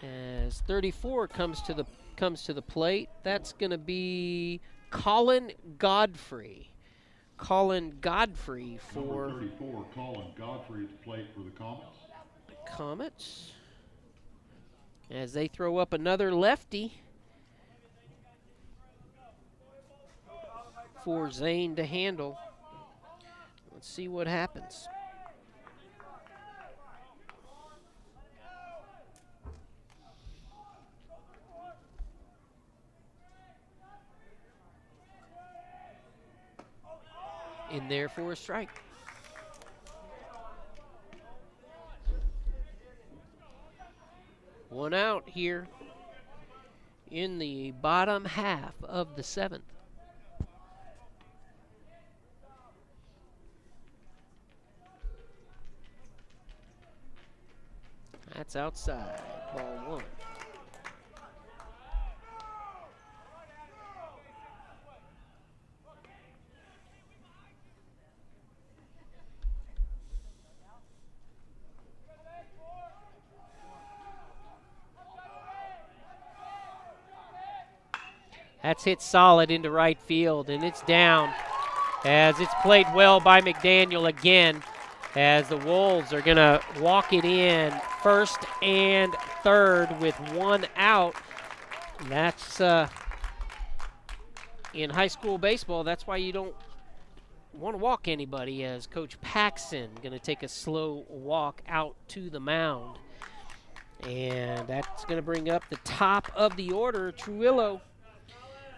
As 34 comes to the plate, that's going to be Colin Godfrey. Colin Godfrey for Number 34, Colin Godfrey at the plate for the Comets. the Comets. As they throw up another lefty for Zane to handle. Let's see what happens. In there for a strike. One out here in the bottom half of the 7th. That's outside, ball 1. That's hit solid into right field, and it's down as it's played well by McDaniel again, as the Wolves are going to walk it in first and third with 1 out. That's in high school baseball, that's why you don't want to walk anybody, as Coach Paxson going to take a slow walk out to the mound. And that's going to bring up the top of the order. Trujillo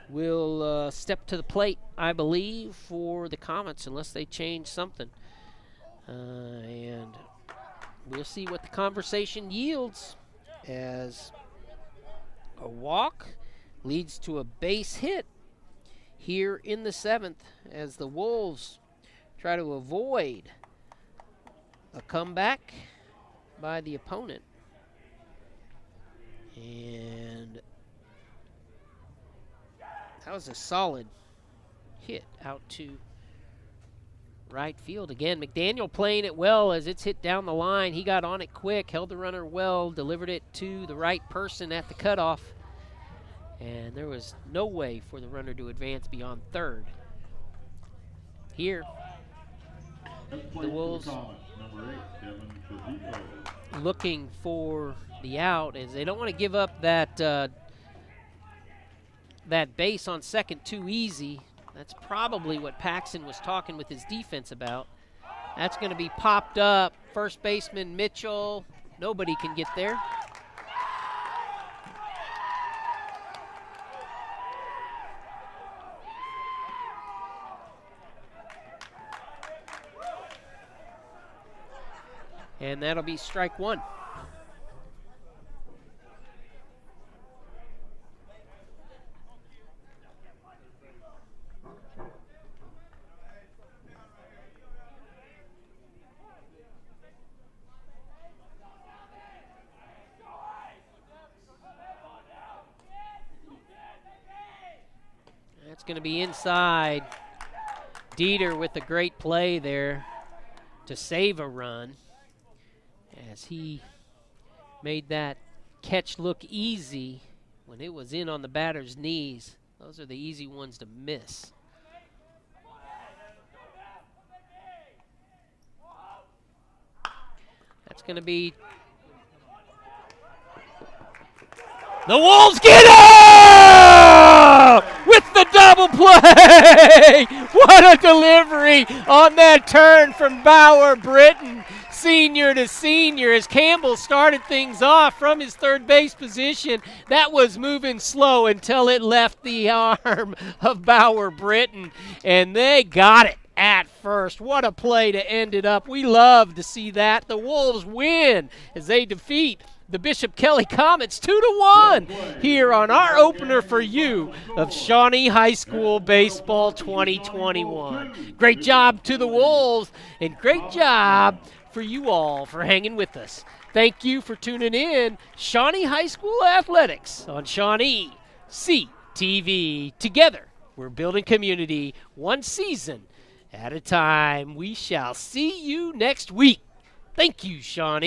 will step to the plate, I believe, for the Comets, unless they change something. And we'll see what the conversation yields, as a walk leads to a base hit here in the 7th, as the Wolves try to avoid a comeback by the opponent. And that was a solid hit out to right field. Again, McDaniel playing it well as it's hit down the line. He got on it quick, held the runner well, delivered it to the right person at the cutoff. And there was no way for the runner to advance beyond third. Here, the Wolves looking for the out, as they don't want to give up that that base on second too easy. That's probably what Paxson was talking with his defense about. That's going to be popped up. First baseman Mitchell, nobody can get there. And that'll be strike 1. That's going to be inside. Dieter with a great play there to save a run, as he made that catch look easy when it was in on the batter's knees. Those are the easy ones to miss. That's going to be The Wolves get up with the double play. What a delivery on that turn from Bauer Britton, senior to senior, as Campbell started things off from his third base position. That was moving slow until it left the arm of Bauer Britton, and they got it at first. What a play to end it up. We love to see that. The Wolves win as they defeat the Bishop Kelly Comets 2-1 here on our opener for you of Shawnee High School Baseball 2021. Great job to the Wolves, and great job for you all for hanging with us. Thank you for tuning in. Shawnee High School Athletics on Shawnee CTV. Together, we're building community one season at a time. We shall see you next week. Thank you, Shawnee.